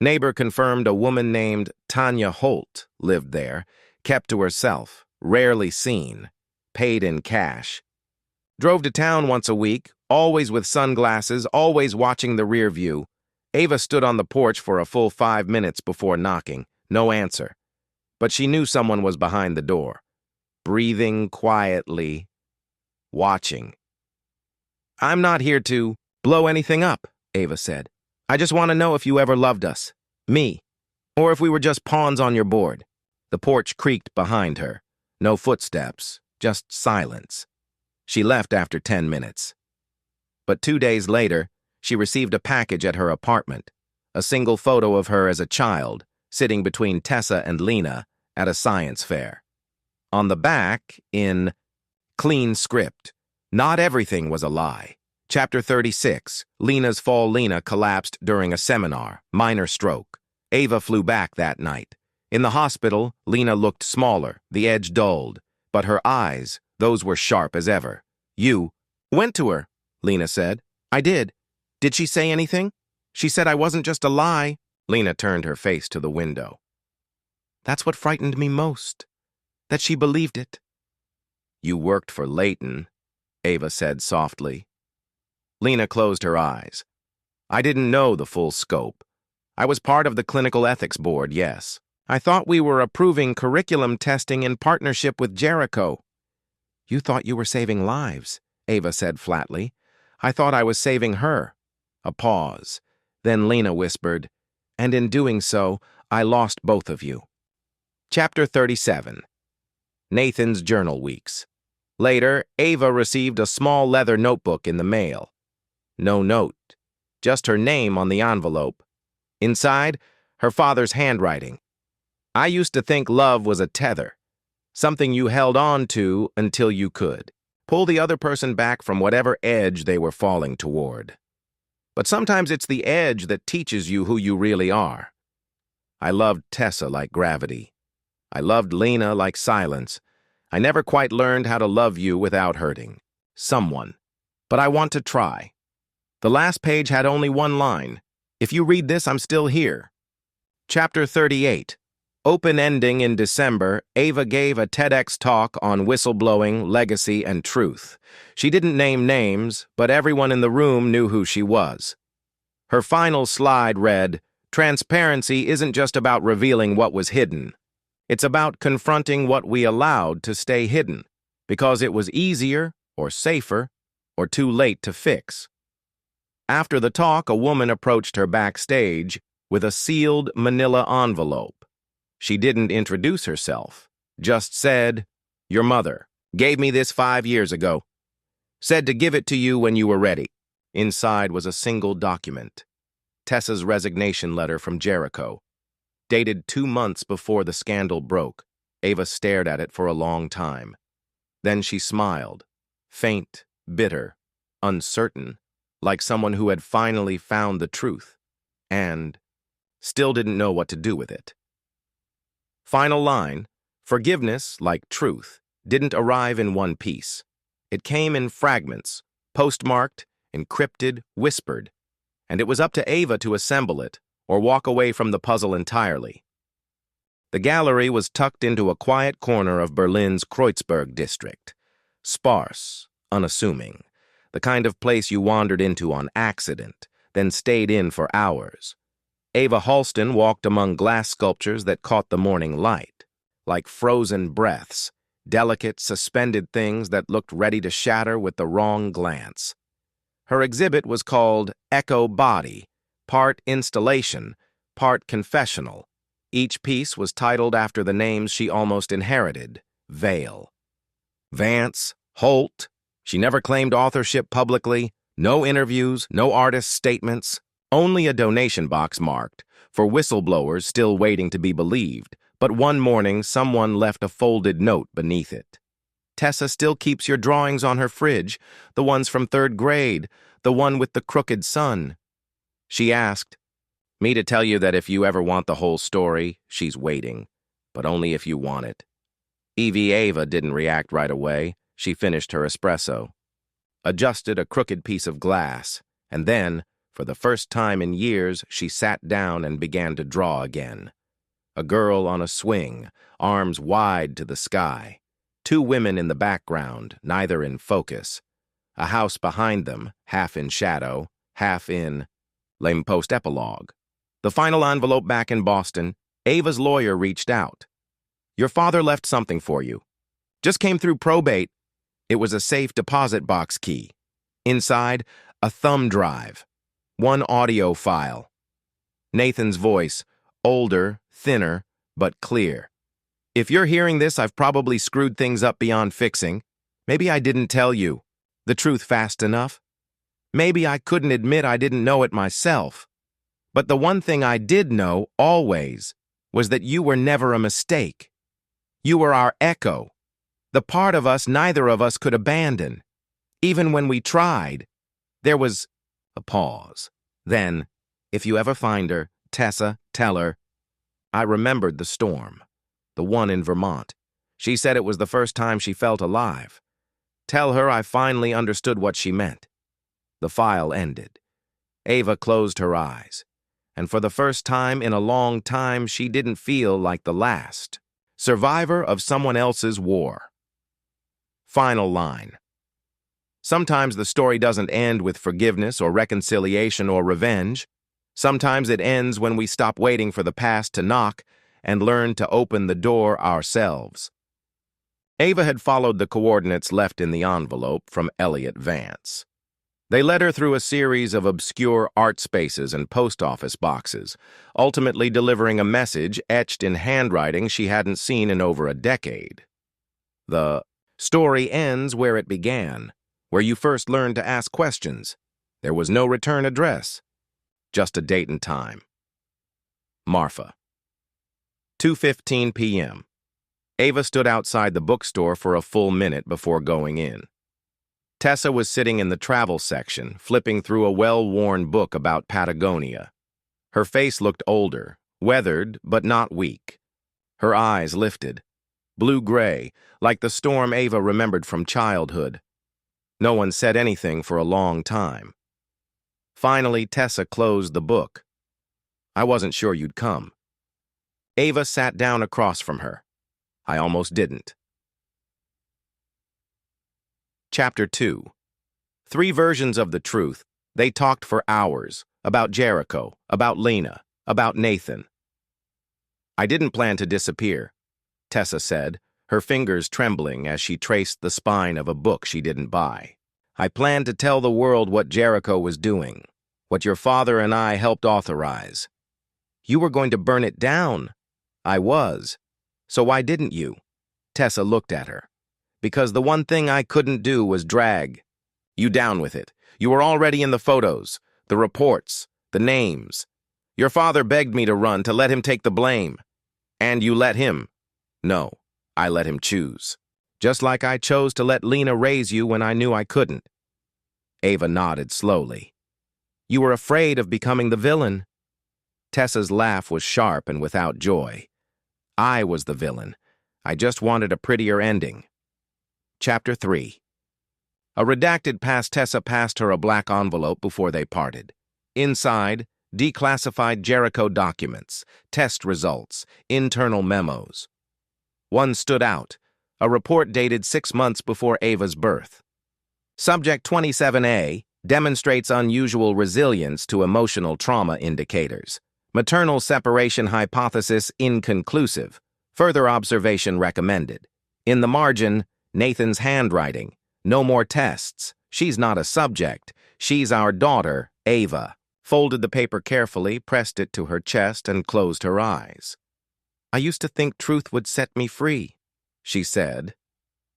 Neighbor confirmed a woman named Tanya Holt lived there, kept to herself, rarely seen, paid in cash. Drove to town once a week, always with sunglasses, always watching the rear view. Ava stood on the porch for a full 5 minutes before knocking. No answer. But she knew someone was behind the door, breathing quietly, watching. "I'm not here to blow anything up," Ava said. "I just want to know if you ever loved us. Me. Or if we were just pawns on your board." The porch creaked behind her. No footsteps, just silence. She left after 10 minutes. But 2 days later, she received a package at her apartment, a single photo of her as a child, sitting between Tessa and Lena at a science fair. On the back, in clean script, not everything was a lie. Chapter 36, Lena's fall. Lena collapsed during a seminar, minor stroke. Ava flew back that night. In the hospital, Lena looked smaller, the edge dulled, but her eyes, those were sharp as ever. "You went to her," Lena said. "I did. Did she say anything?" "She said I wasn't just a lie." Lena turned her face to the window. "That's what frightened me most, that she believed it." "You worked for Leighton," Ava said softly. Lena closed her eyes. "I didn't know the full scope. I was part of the clinical ethics board, yes. I thought we were approving curriculum testing in partnership with Jericho." "You thought you were saving lives," Ava said flatly. "I thought I was saving her." A pause. Then Lena whispered, "And in doing so, I lost both of you." Chapter 37, Nathan's Journal Weeks. Later, Ava received a small leather notebook in the mail. No note, just her name on the envelope. Inside, her father's handwriting. "I used to think love was a tether, something you held on to until you could pull the other person back from whatever edge they were falling toward. But sometimes it's the edge that teaches you who you really are. I loved Tessa like gravity. I loved Lena like silence. I never quite learned how to love you without hurting someone. But I want to try." The last page had only one line. "If you read this, I'm still here." Chapter 38. Open ending. In December, Ava gave a TEDx talk on whistleblowing, legacy, and truth. She didn't name names, but everyone in the room knew who she was. Her final slide read, "Transparency isn't just about revealing what was hidden. It's about confronting what we allowed to stay hidden, because it was easier, or safer, or too late to fix." After the talk, a woman approached her backstage with a sealed manila envelope. She didn't introduce herself, just said, "Your mother gave me this 5 years ago. Said to give it to you when you were ready." Inside was a single document, Tessa's resignation letter from Jericho. Dated 2 months before the scandal broke, Ava stared at it for a long time. Then she smiled, faint, bitter, uncertain, like someone who had finally found the truth, and still didn't know what to do with it. Final line, forgiveness, like truth, didn't arrive in one piece. It came in fragments, postmarked, encrypted, whispered, and it was up to Ava to assemble it or walk away from the puzzle entirely. The gallery was tucked into a quiet corner of Berlin's Kreuzberg district, sparse, unassuming, the kind of place you wandered into on accident, then stayed in for hours. Ava Halston walked among glass sculptures that caught the morning light, like frozen breaths, delicate, suspended things that looked ready to shatter with the wrong glance. Her exhibit was called Echo Body, part installation, part confessional. Each piece was titled after the names she almost inherited, Vale. Vance, Holt. She never claimed authorship publicly, no interviews, no artist statements, only a donation box marked for whistleblowers still waiting to be believed, but one morning someone left a folded note beneath it. "Tessa still keeps your drawings on her fridge, the ones from 3rd grade, the one with the crooked sun." She asked, "Me to tell you that if you ever want the whole story, she's waiting, but only if you want it." Evie Ava didn't react right away. She finished her espresso, adjusted a crooked piece of glass, and then, for the first time in years, she sat down and began to draw again. A girl on a swing, arms wide to the sky. 2 women in the background, neither in focus. A house behind them, half in shadow, half in Lame post epilogue. The final envelope back in Boston, Ava's lawyer reached out. Your father left something for you. Just came through probate. It was a safe deposit box key. Inside, a thumb drive. One audio file. Nathan's voice, older, thinner, but clear. If you're hearing this, I've probably screwed things up beyond fixing. Maybe I didn't tell you the truth fast enough. Maybe I couldn't admit I didn't know it myself. But the one thing I did know, always, was that you were never a mistake. You were our echo, the part of us neither of us could abandon. Even when we tried, there was a pause. Then, if you ever find her, Tessa, tell her. I remembered the storm, the one in Vermont. She said it was the first time she felt alive. Tell her I finally understood what she meant. The file ended. Ava closed her eyes, and for the first time in a long time, she didn't feel like the last survivor of someone else's war. Final line. Sometimes the story doesn't end with forgiveness or reconciliation or revenge. Sometimes it ends when we stop waiting for the past to knock and learn to open the door ourselves. Ava had followed the coordinates left in the envelope from Elliot Vance. They led her through a series of obscure art spaces and post office boxes, ultimately delivering a message etched in handwriting she hadn't seen in over a decade. The story ends where it began, where you first learned to ask questions. There was no return address, just a date and time. Marfa. 2:15 p.m. Ava stood outside the bookstore for a full minute before going in. Tessa was sitting in the travel section, flipping through a well-worn book about Patagonia. Her face looked older, weathered but not weak. Her eyes lifted, blue-gray, like the storm Ava remembered from childhood. No one said anything for a long time. Finally, Tessa closed the book. I wasn't sure you'd come. Ava sat down across from her. I almost didn't. Chapter 2. 3 versions of the truth. They talked for hours, about Jericho, about Lena, about Nathan. I didn't plan to disappear, Tessa said, her fingers trembling as she traced the spine of a book she didn't buy. I planned to tell the world what Jericho was doing, what your father and I helped authorize. You were going to burn it down. I was. So why didn't you? Tessa looked at her. Because the one thing I couldn't do was drag you down with it. You were already in the photos, the reports, the names. Your father begged me to run, to let him take the blame. And you let him. No, I let him choose. Just like I chose to let Lena raise you when I knew I couldn't. Ava nodded slowly. You were afraid of becoming the villain. Tessa's laugh was sharp and without joy. I was the villain. I just wanted a prettier ending. Chapter 3. A redacted past Tessa passed her a black envelope before they parted. Inside, declassified Jericho documents, test results, internal memos. One stood out, a report dated 6 months before Ava's birth. Subject 27A demonstrates unusual resilience to emotional trauma indicators. Maternal separation hypothesis inconclusive. Further observation recommended. In the margin, Nathan's handwriting. No more tests. She's not a subject. She's our daughter, Ava. Folded the paper carefully, pressed it to her chest, and closed her eyes. I used to think truth would set me free, she said.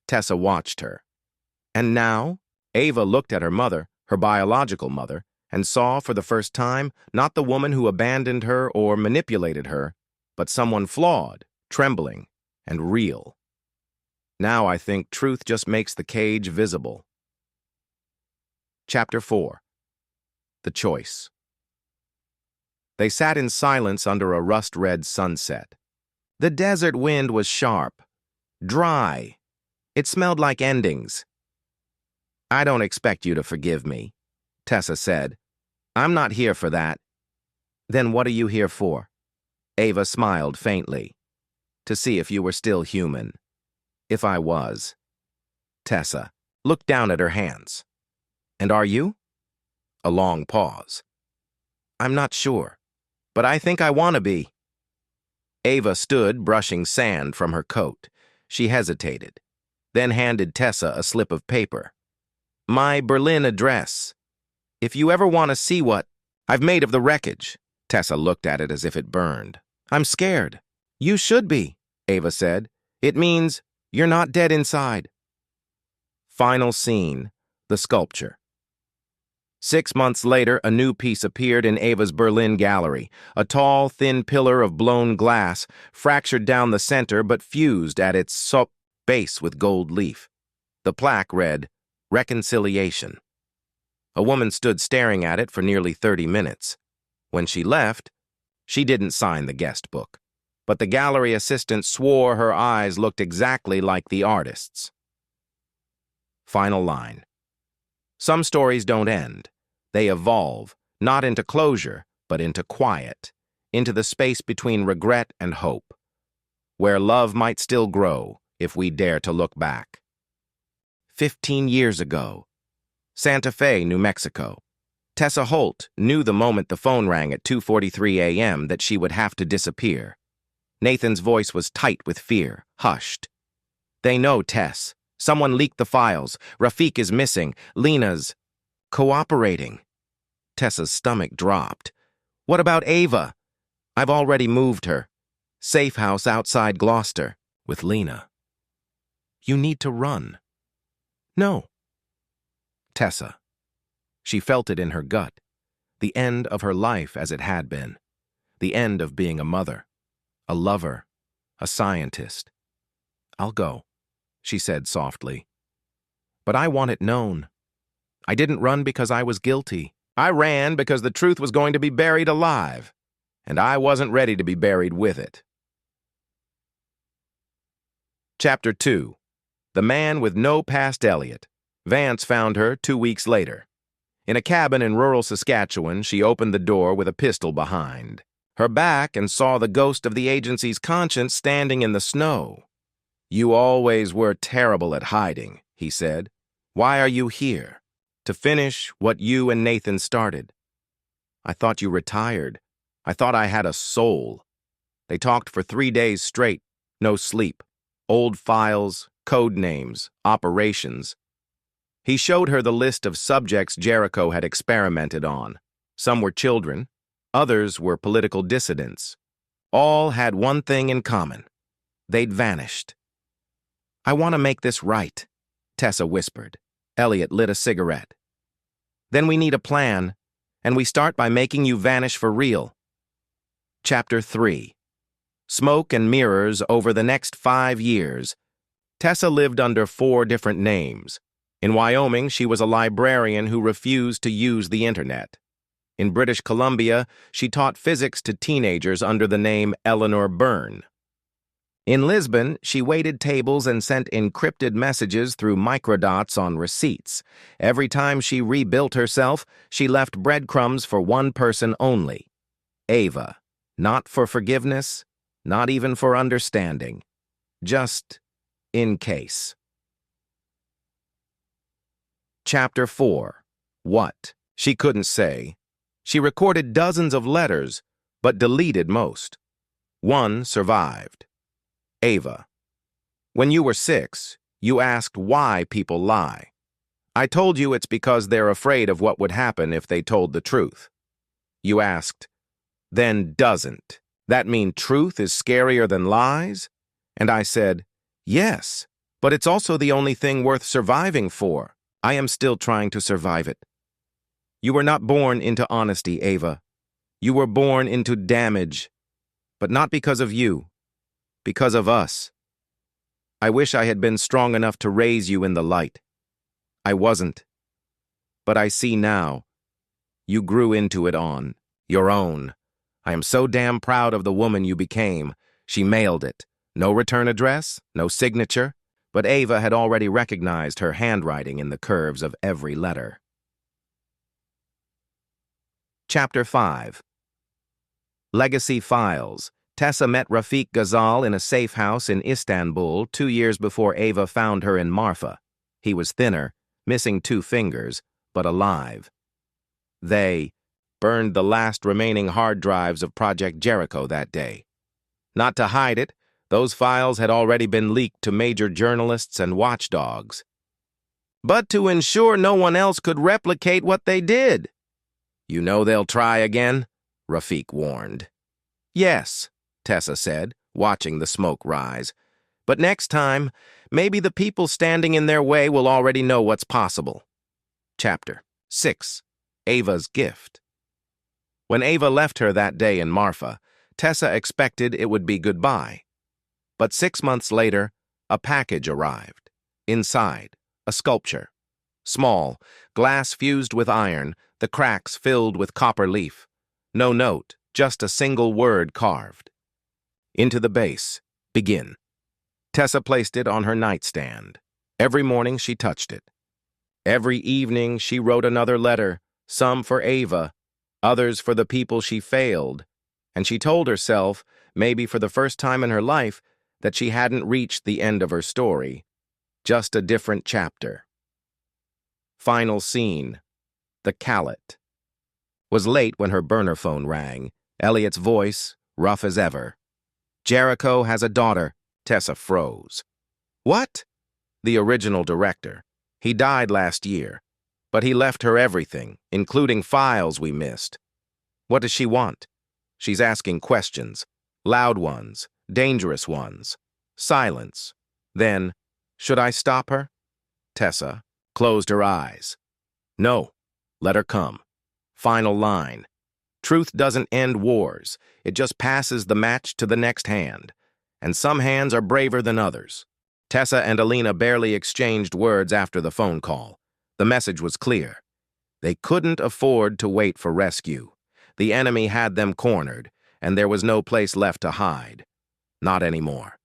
Tessa watched her. And now? Ava looked at her mother, her biological mother, and saw for the first time not the woman who abandoned her or manipulated her, but someone flawed, trembling, and real. Now I think truth just makes the cage visible. Chapter 4. The Choice. They sat in silence under a rust-red sunset. The desert wind was sharp, dry. It smelled like endings. I don't expect you to forgive me, Tessa said. I'm not here for that. Then what are you here for? Ava smiled faintly. To see if you were still human. If I was. Tessa looked down at her hands. And are you? A long pause. I'm not sure, but I think I want to be. Ava stood, brushing sand from her coat. She hesitated, then handed Tessa a slip of paper. My Berlin address. If you ever want to see what I've made of the wreckage. Tessa looked at it as if it burned. I'm scared. You should be, Ava said. It means you're not dead inside. Final scene, the sculpture. 6 months later, a new piece appeared in Ava's Berlin gallery, a tall, thin pillar of blown glass, fractured down the center but fused at its base with gold leaf. The plaque read, Reconciliation. A woman stood staring at it for nearly 30 minutes. When she left, she didn't sign the guest book, but the gallery assistant swore her eyes looked exactly like the artist's. Final line. Some stories don't end. They evolve, not into closure, but into quiet, into the space between regret and hope, where love might still grow if we dare to look back. 15 years ago, Santa Fe, New Mexico. Tessa Holt knew the moment the phone rang at 2:43 a.m. that she would have to disappear. Nathan's voice was tight with fear, hushed. They know, Tess. Someone leaked the files. Rafik is missing. Lena's cooperating. Tessa's stomach dropped. What about Ava? I've already moved her. Safe house outside Gloucester with Lena. You need to run. No. Tessa. She felt it in her gut. The end of her life as it had been. The end of being a mother, a lover, a scientist. I'll go, she said softly. But I want it known. I didn't run because I was guilty. I ran because the truth was going to be buried alive, and I wasn't ready to be buried with it. Chapter 2. The Man with No Past Elliot. Vance found her 2 weeks later. In a cabin in rural Saskatchewan, she opened the door with a pistol behind her back and saw the ghost of the agency's conscience standing in the snow. You always were terrible at hiding, he said. Why are you here? To finish what you and Nathan started. I thought you retired. I thought I had a soul. They talked for 3 days straight, no sleep. Old files, code names, operations. He showed her the list of subjects Jericho had experimented on. Some were children, others were political dissidents. All had one thing in common. They'd vanished. I want to make this right, Tessa whispered. Elliot lit a cigarette. Then we need a plan, and we start by making you vanish for real. Chapter 3. Smoke and mirrors over the next 5 years. Tessa lived under 4 different names. In Wyoming, she was a librarian who refused to use the internet. In British Columbia, she taught physics to teenagers under the name Eleanor Byrne. In Lisbon, she waited tables and sent encrypted messages through microdots on receipts. Every time she rebuilt herself, she left breadcrumbs for one person only. Ava. Not for forgiveness, not even for understanding. Just in case. Chapter 4. What? She couldn't say. She recorded dozens of letters, but deleted most. One survived. Ava. When you were 6, you asked why people lie. I told you it's because they're afraid of what would happen if they told the truth. You asked, then doesn't that mean truth is scarier than lies? And I said, yes, but it's also the only thing worth surviving for. I am still trying to survive it. You were not born into honesty, Ava. You were born into damage, but not because of you, because of us. I wish I had been strong enough to raise you in the light. I wasn't. But I see now. You grew into it on your own. I am so damn proud of the woman you became. She mailed it. No return address, no signature, but Ava had already recognized her handwriting in the curves of every letter. Chapter 5. Legacy Files. Tessa met Rafik Ghazal in a safe house in Istanbul 2 years before Ava found her in Marfa. He was thinner, missing 2 fingers, but alive. They burned the last remaining hard drives of Project Jericho that day. Not to hide it, those files had already been leaked to major journalists and watchdogs. But to ensure no one else could replicate what they did. You know they'll try again, Rafiq warned. Yes, Tessa said, watching the smoke rise. But next time, maybe the people standing in their way will already know what's possible. Chapter 6. Ava's Gift. When Ava left her that day in Marfa, Tessa expected it would be goodbye. But 6 months later, a package arrived. Inside, a sculpture. Small, glass fused with iron, the cracks filled with copper leaf. No note, just a single word carved. Into the base, begin. Tessa placed it on her nightstand. Every morning she touched it. Every evening she wrote another letter, some for Ava, others for the people she failed, and she told herself, maybe for the first time in her life, that she hadn't reached the end of her story, just a different chapter. Final scene. The Callet. Was late when her burner phone rang, Elliot's voice, rough as ever. Jericho has a daughter. Tessa froze. What? The original director. He died last year, but he left her everything, including files we missed. What does she want? She's asking questions, loud ones, dangerous ones. Silence. Then, should I stop her? Tessa closed her eyes. No, let her come. Final line. Truth doesn't end wars. It just passes the match to the next hand. And some hands are braver than others. Tessa and Alina barely exchanged words after the phone call. The message was clear. They couldn't afford to wait for rescue. The enemy had them cornered, and there was no place left to hide. Not anymore.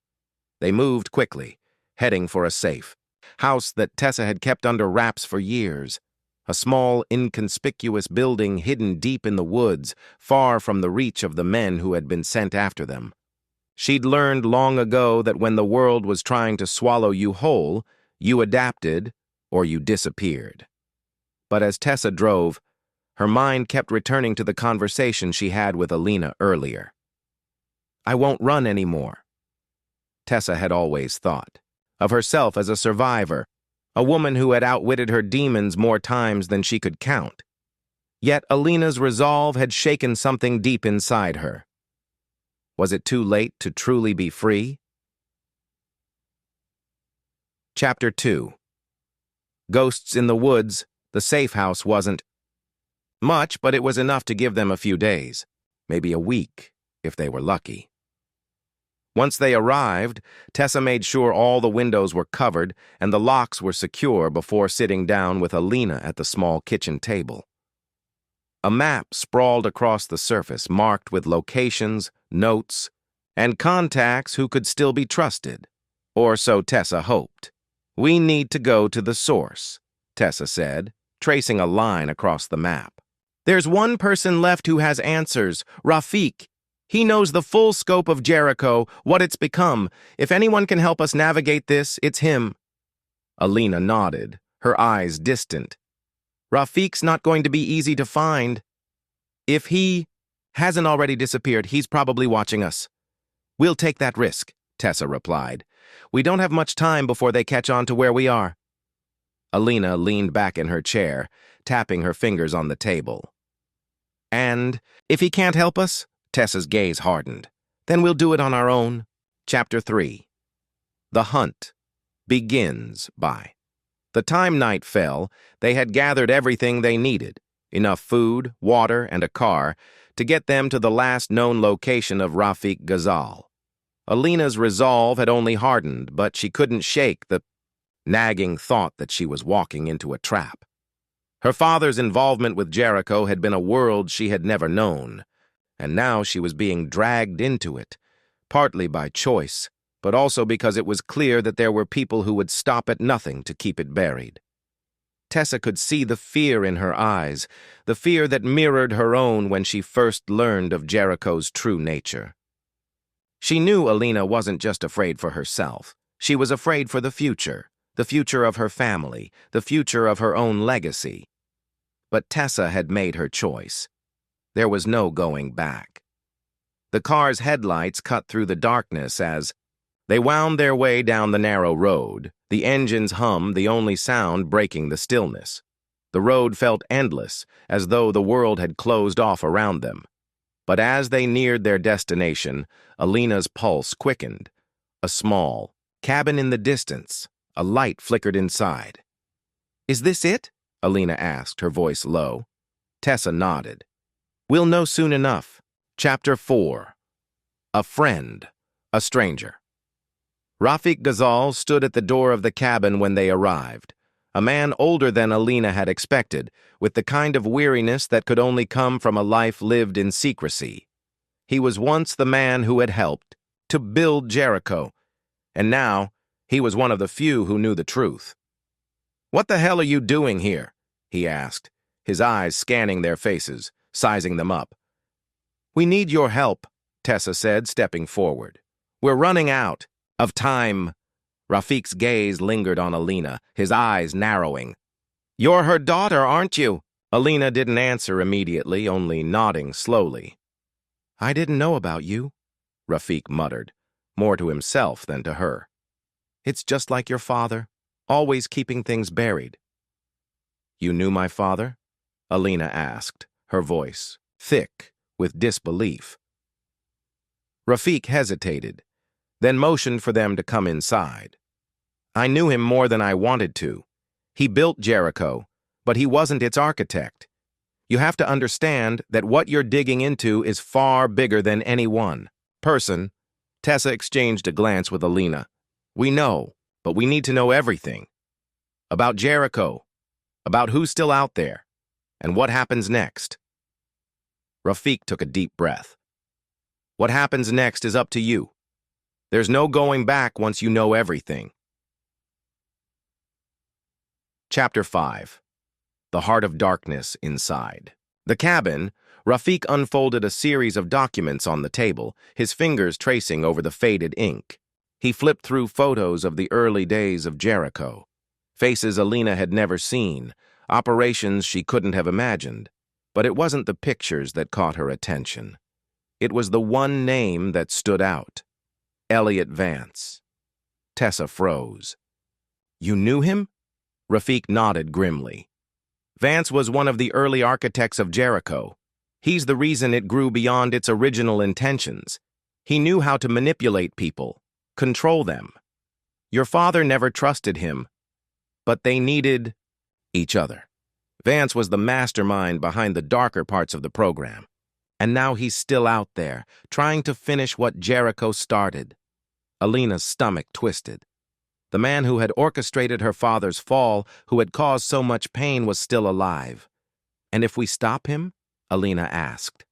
They moved quickly, heading for a safe house that Tessa had kept under wraps for years. A small, inconspicuous building hidden deep in the woods, far from the reach of the men who had been sent after them. She'd learned long ago that when the world was trying to swallow you whole, you adapted or you disappeared. But as Tessa drove, her mind kept returning to the conversation she had with Alina earlier. I won't run anymore. Tessa had always thought of herself as a survivor, a woman who had outwitted her demons more times than she could count. Yet Alina's resolve had shaken something deep inside her. Was it too late to truly be free? Chapter 2. Ghosts in the woods. The safe house wasn't much, but it was enough to give them a few days, maybe a week, if they were lucky. Once they arrived, Tessa made sure all the windows were covered and the locks were secure before sitting down with Alina at the small kitchen table. A map sprawled across the surface, marked with locations, notes, and contacts who could still be trusted. Or so Tessa hoped. We need to go to the source, Tessa said, tracing a line across the map. There's one person left who has answers, Rafiq. He knows the full scope of Jericho, what it's become. If anyone can help us navigate this, it's him. Alina nodded, her eyes distant. Rafiq's not going to be easy to find. If he hasn't already disappeared, he's probably watching us. We'll take that risk, Tessa replied. We don't have much time before they catch on to where we are. Alina leaned back in her chair, tapping her fingers on the table. And if he can't help us? Tessa's gaze hardened. Then we'll do it on our own. Chapter 3. The Hunt begins by. The time night fell, they had gathered everything they needed, enough food, water, and a car, to get them to the last known location of Rafiq Ghazal. Alina's resolve had only hardened, but she couldn't shake the nagging thought that she was walking into a trap. Her father's involvement with Jericho had been a world she had never known, and now she was being dragged into it, partly by choice, but also because it was clear that there were people who would stop at nothing to keep it buried. Tessa could see the fear in her eyes, the fear that mirrored her own when she first learned of Jericho's true nature. She knew Alina wasn't just afraid for herself. She was afraid for the future of her family, the future of her own legacy. But Tessa had made her choice. There was no going back. The car's headlights cut through the darkness as they wound their way down the narrow road, the engine's hum the only sound breaking the stillness. The road felt endless, as though the world had closed off around them. But as they neared their destination, Alina's pulse quickened. A small cabin in the distance, a light flickered inside. "Is this it?" Alina asked, her voice low. Tessa nodded. "We'll know soon enough." Chapter 4. A Friend, a Stranger. Rafik Ghazal stood at the door of the cabin when they arrived, a man older than Alina had expected, with the kind of weariness that could only come from a life lived in secrecy. He was once the man who had helped to build Jericho, and now he was one of the few who knew the truth. "What the hell are you doing here?" he asked, his eyes scanning their faces, sizing them up. "We need your help," Tessa said, stepping forward. "We're running out of time." Rafik's gaze lingered on Alina, his eyes narrowing. "You're her daughter, aren't you?" Alina didn't answer immediately, only nodding slowly. "I didn't know about you," Rafik muttered, more to himself than to her. "It's just like your father, always keeping things buried." "You knew my father?" Alina asked, her voice thick with disbelief. Rafik hesitated, then motioned for them to come inside. "I knew him more than I wanted to. He built Jericho, but he wasn't its architect. You have to understand that what you're digging into is far bigger than any one person." Tessa exchanged a glance with Alina. "We know, but we need to know everything. About Jericho, about who's still out there, and what happens next." Rafik took a deep breath. "What happens next is up to you. There's no going back once you know everything." Chapter 5. The Heart of Darkness Inside. The cabin, Rafik unfolded a series of documents on the table, his fingers tracing over the faded ink. He flipped through photos of the early days of Jericho, faces Alina had never seen, operations she couldn't have imagined. But it wasn't the pictures that caught her attention. It was the one name that stood out: Elliot Vance. Tessa froze. "You knew him?" Rafik nodded grimly. "Vance was one of the early architects of Jericho. He's the reason it grew beyond its original intentions. He knew how to manipulate people, control them. Your father never trusted him, but they needed each other. Vance was the mastermind behind the darker parts of the program. And now he's still out there, trying to finish what Jericho started." Alina's stomach twisted. The man who had orchestrated her father's fall, who had caused so much pain, was still alive. "And if we stop him?" Alina asked.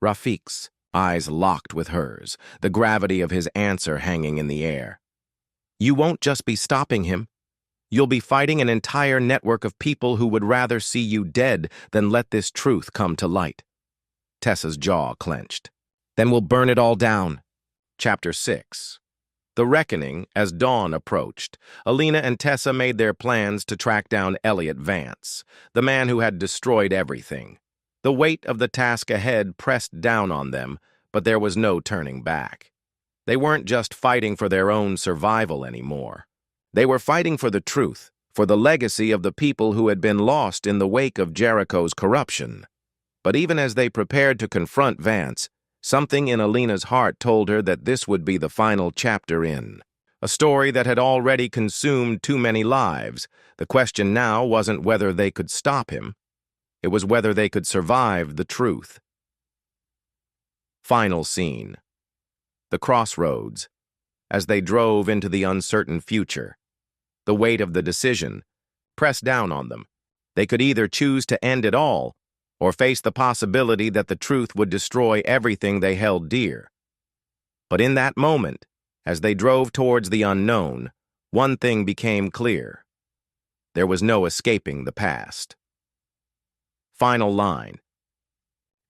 Rafik's eyes locked with hers, the gravity of his answer hanging in the air. "You won't just be stopping him. You'll be fighting an entire network of people who would rather see you dead than let this truth come to light." Tessa's jaw clenched. "Then we'll burn it all down." Chapter 6. The reckoning. As dawn approached, Alina and Tessa made their plans to track down Elliot Vance, the man who had destroyed everything. The weight of the task ahead pressed down on them, but there was no turning back. They weren't just fighting for their own survival anymore. They were fighting for the truth, for the legacy of the people who had been lost in the wake of Jericho's corruption. But even as they prepared to confront Vance, something in Alina's heart told her that this would be the final chapter in a story that had already consumed too many lives. The question now wasn't whether they could stop him. It was whether they could survive the truth. Final scene. The crossroads. As they drove into the uncertain future, the weight of the decision pressed down on them. They could either choose to end it all or face the possibility that the truth would destroy everything they held dear. But in that moment, as they drove towards the unknown, one thing became clear. There was no escaping the past. Final line.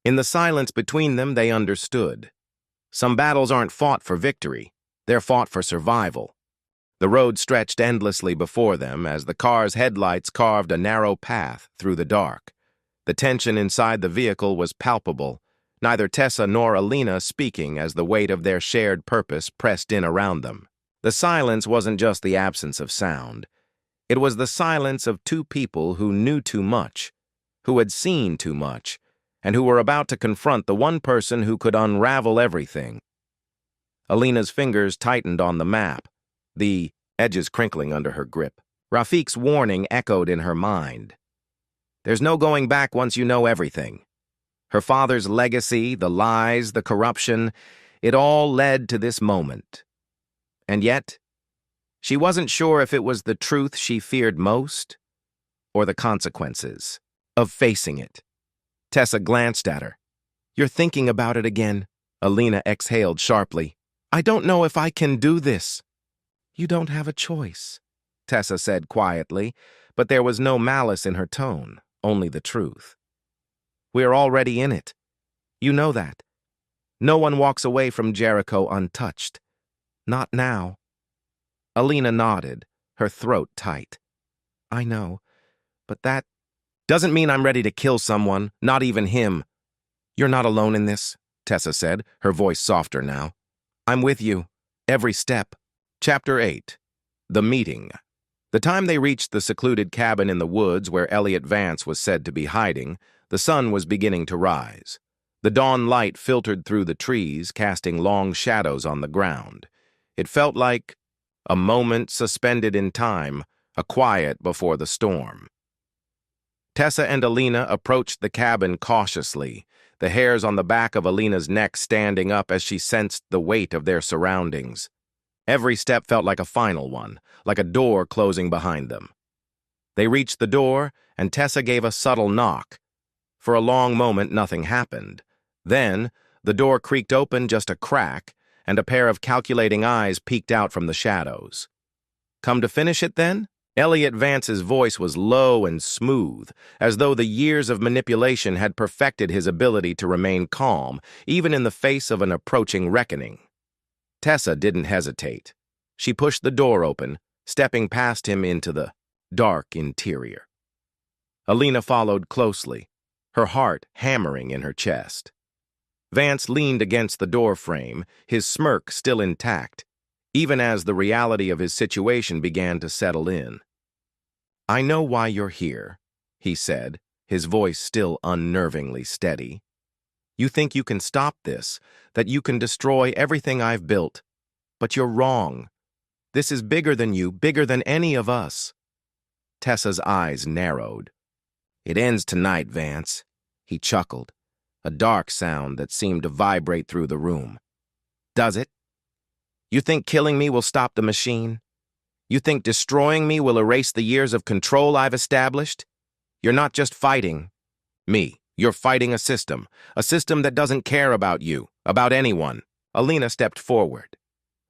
In the silence between them, they understood. Some battles aren't fought for victory, they're fought for survival. The road stretched endlessly before them as the car's headlights carved a narrow path through the dark. The tension inside the vehicle was palpable, neither Tessa nor Alina speaking as the weight of their shared purpose pressed in around them. The silence wasn't just the absence of sound. It was the silence of two people who knew too much, who had seen too much, and who were about to confront the one person who could unravel everything. Alina's fingers tightened on the map, the edges crinkling under her grip. Rafiq's warning echoed in her mind. There's no going back once you know everything. Her father's legacy, the lies, the corruption, it all led to this moment. And yet, she wasn't sure if it was the truth she feared most or the consequences of facing it. Tessa glanced at her. You're thinking about it again. Alina exhaled sharply. I don't know if I can do this. You don't have a choice, Tessa said quietly, but there was no malice in her tone, only the truth. We're already in it. You know that. No one walks away from Jericho untouched. Not now. Alina nodded, her throat tight. I know, but that doesn't mean I'm ready to kill someone, not even him. You're not alone in this, Tessa said, her voice softer now. I'm with you, every step. Chapter 8. The Meeting. The time they reached the secluded cabin in the woods where Elliot Vance was said to be hiding, the sun was beginning to rise. The dawn light filtered through the trees, casting long shadows on the ground. It felt like a moment suspended in time, a quiet before the storm. Tessa and Alina approached the cabin cautiously, the hairs on the back of Alina's neck standing up as she sensed the weight of their surroundings. Every step felt like a final one, like a door closing behind them. They reached the door, and Tessa gave a subtle knock. For a long moment, nothing happened. Then, the door creaked open just a crack, and a pair of calculating eyes peeked out from the shadows. Come to finish it, then? Elliot Vance's voice was low and smooth, as though the years of manipulation had perfected his ability to remain calm, even in the face of an approaching reckoning. Tessa didn't hesitate. She pushed the door open, stepping past him into the dark interior. Alina followed closely, her heart hammering in her chest. Vance leaned against the doorframe, his smirk still intact, even as the reality of his situation began to settle in. I know why you're here, he said, his voice still unnervingly steady. You think you can stop this, that you can destroy everything I've built. But you're wrong. This is bigger than you, bigger than any of us. Tessa's eyes narrowed. It ends tonight, Vance, he chuckled, a dark sound that seemed to vibrate through the room. Does it? You think killing me will stop the machine? You think destroying me will erase the years of control I've established? You're not just fighting me. You're fighting a system that doesn't care about you, about anyone. Alina stepped forward.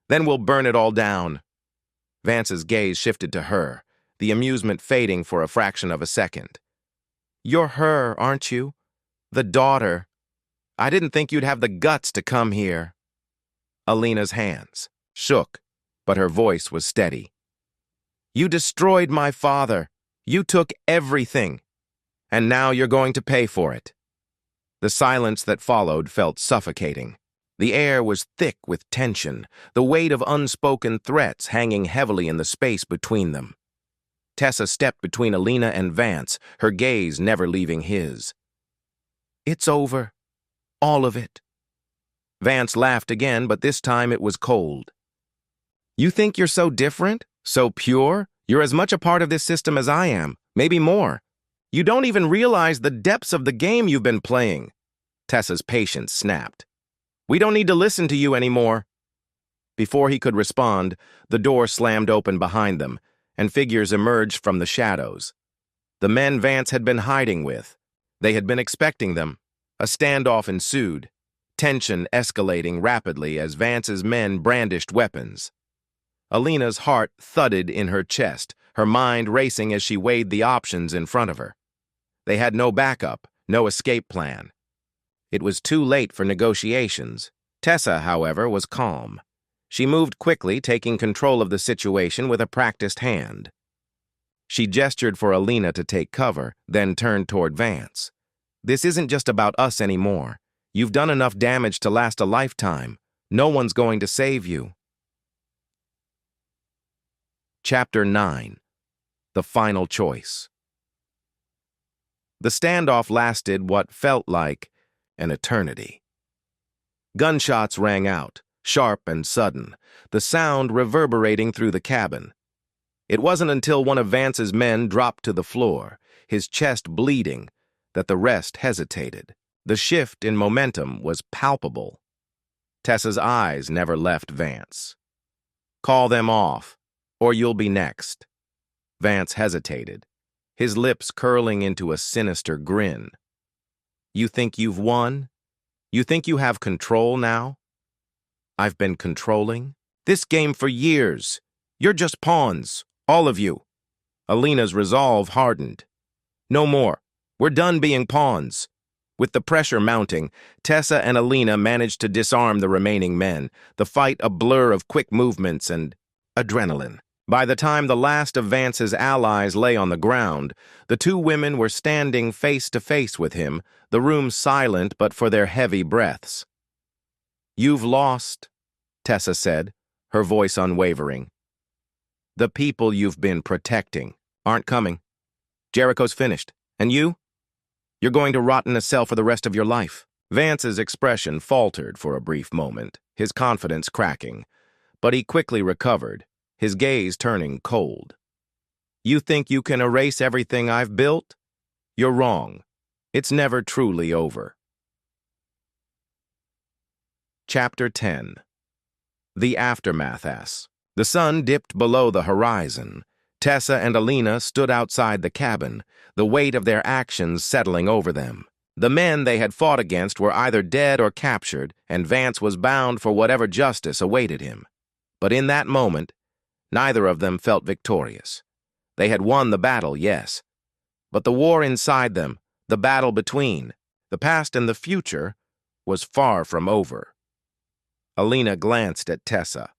Then we'll burn it all down. Vance's gaze shifted to her, the amusement fading for a fraction of a second. You're her, aren't you? The daughter. I didn't think you'd have the guts to come here. Alina's hands shook, but her voice was steady. You destroyed my father. You took everything. And now you're going to pay for it. The silence that followed felt suffocating. The air was thick with tension, the weight of unspoken threats hanging heavily in the space between them. Tessa stepped between Alina and Vance, her gaze never leaving his. It's over. All of it. Vance laughed again, but this time it was cold. You think you're so different, so pure? You're as much a part of this system as I am, maybe more. You don't even realize the depths of the game you've been playing. Tessa's patience snapped. We don't need to listen to you anymore. Before he could respond, the door slammed open behind them, and figures emerged from the shadows. The men Vance had been hiding with. They had been expecting them. A standoff ensued, tension escalating rapidly as Vance's men brandished weapons. Alina's heart thudded in her chest, her mind racing as she weighed the options in front of her. They had no backup, no escape plan. It was too late for negotiations. Tessa, however, was calm. She moved quickly, taking control of the situation with a practiced hand. She gestured for Alina to take cover, then turned toward Vance. This isn't just about us anymore. You've done enough damage to last a lifetime. No one's going to save you. Chapter 9. The Final Choice. The standoff lasted what felt like an eternity. Gunshots rang out, sharp and sudden, the sound reverberating through the cabin. It wasn't until one of Vance's men dropped to the floor, his chest bleeding, that the rest hesitated. The shift in momentum was palpable. Tessa's eyes never left Vance. "Call them off, or you'll be next." Vance hesitated, his lips curling into a sinister grin. "You think you've won? You think you have control now?" "I've been controlling this game for years. You're just pawns, all of you." Alina's resolve hardened. "No more. We're done being pawns." With the pressure mounting, Tessa and Alina managed to disarm the remaining men, the fight a blur of quick movements and adrenaline. By the time the last of Vance's allies lay on the ground, the two women were standing face to face with him, the room silent but for their heavy breaths. "You've lost," Tessa said, her voice unwavering. "The people you've been protecting aren't coming. Jericho's finished. And you? You're going to rot in a cell for the rest of your life." Vance's expression faltered for a brief moment, his confidence cracking, but he quickly recovered, his gaze turning cold. "You think you can erase everything I've built? You're wrong. It's never truly over." Chapter 10. The Aftermath. The sun dipped below the horizon. Tessa and Alina stood outside the cabin, the weight of their actions settling over them. The men they had fought against were either dead or captured, and Vance was bound for whatever justice awaited him. But in that moment, neither of them felt victorious. They had won the battle, yes, but the war inside them, the battle between the past and the future, was far from over. Alina glanced at Tessa.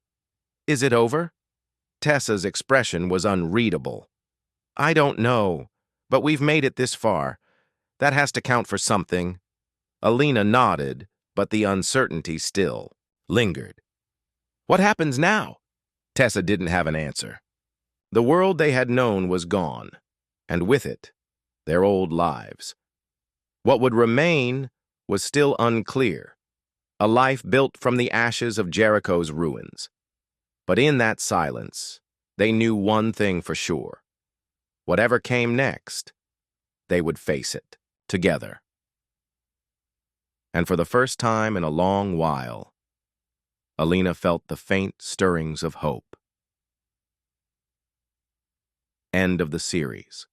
"Is it over?" Tessa's expression was unreadable. "I don't know, but we've made it this far. That has to count for something." Alina nodded, but the uncertainty still lingered. "What happens now?" Tessa didn't have an answer. The world they had known was gone, and with it, their old lives. What would remain was still unclear, a life built from the ashes of Jericho's ruins. But in that silence, they knew one thing for sure. Whatever came next, they would face it together. And for the first time in a long while, Alina felt the faint stirrings of hope. End of the series.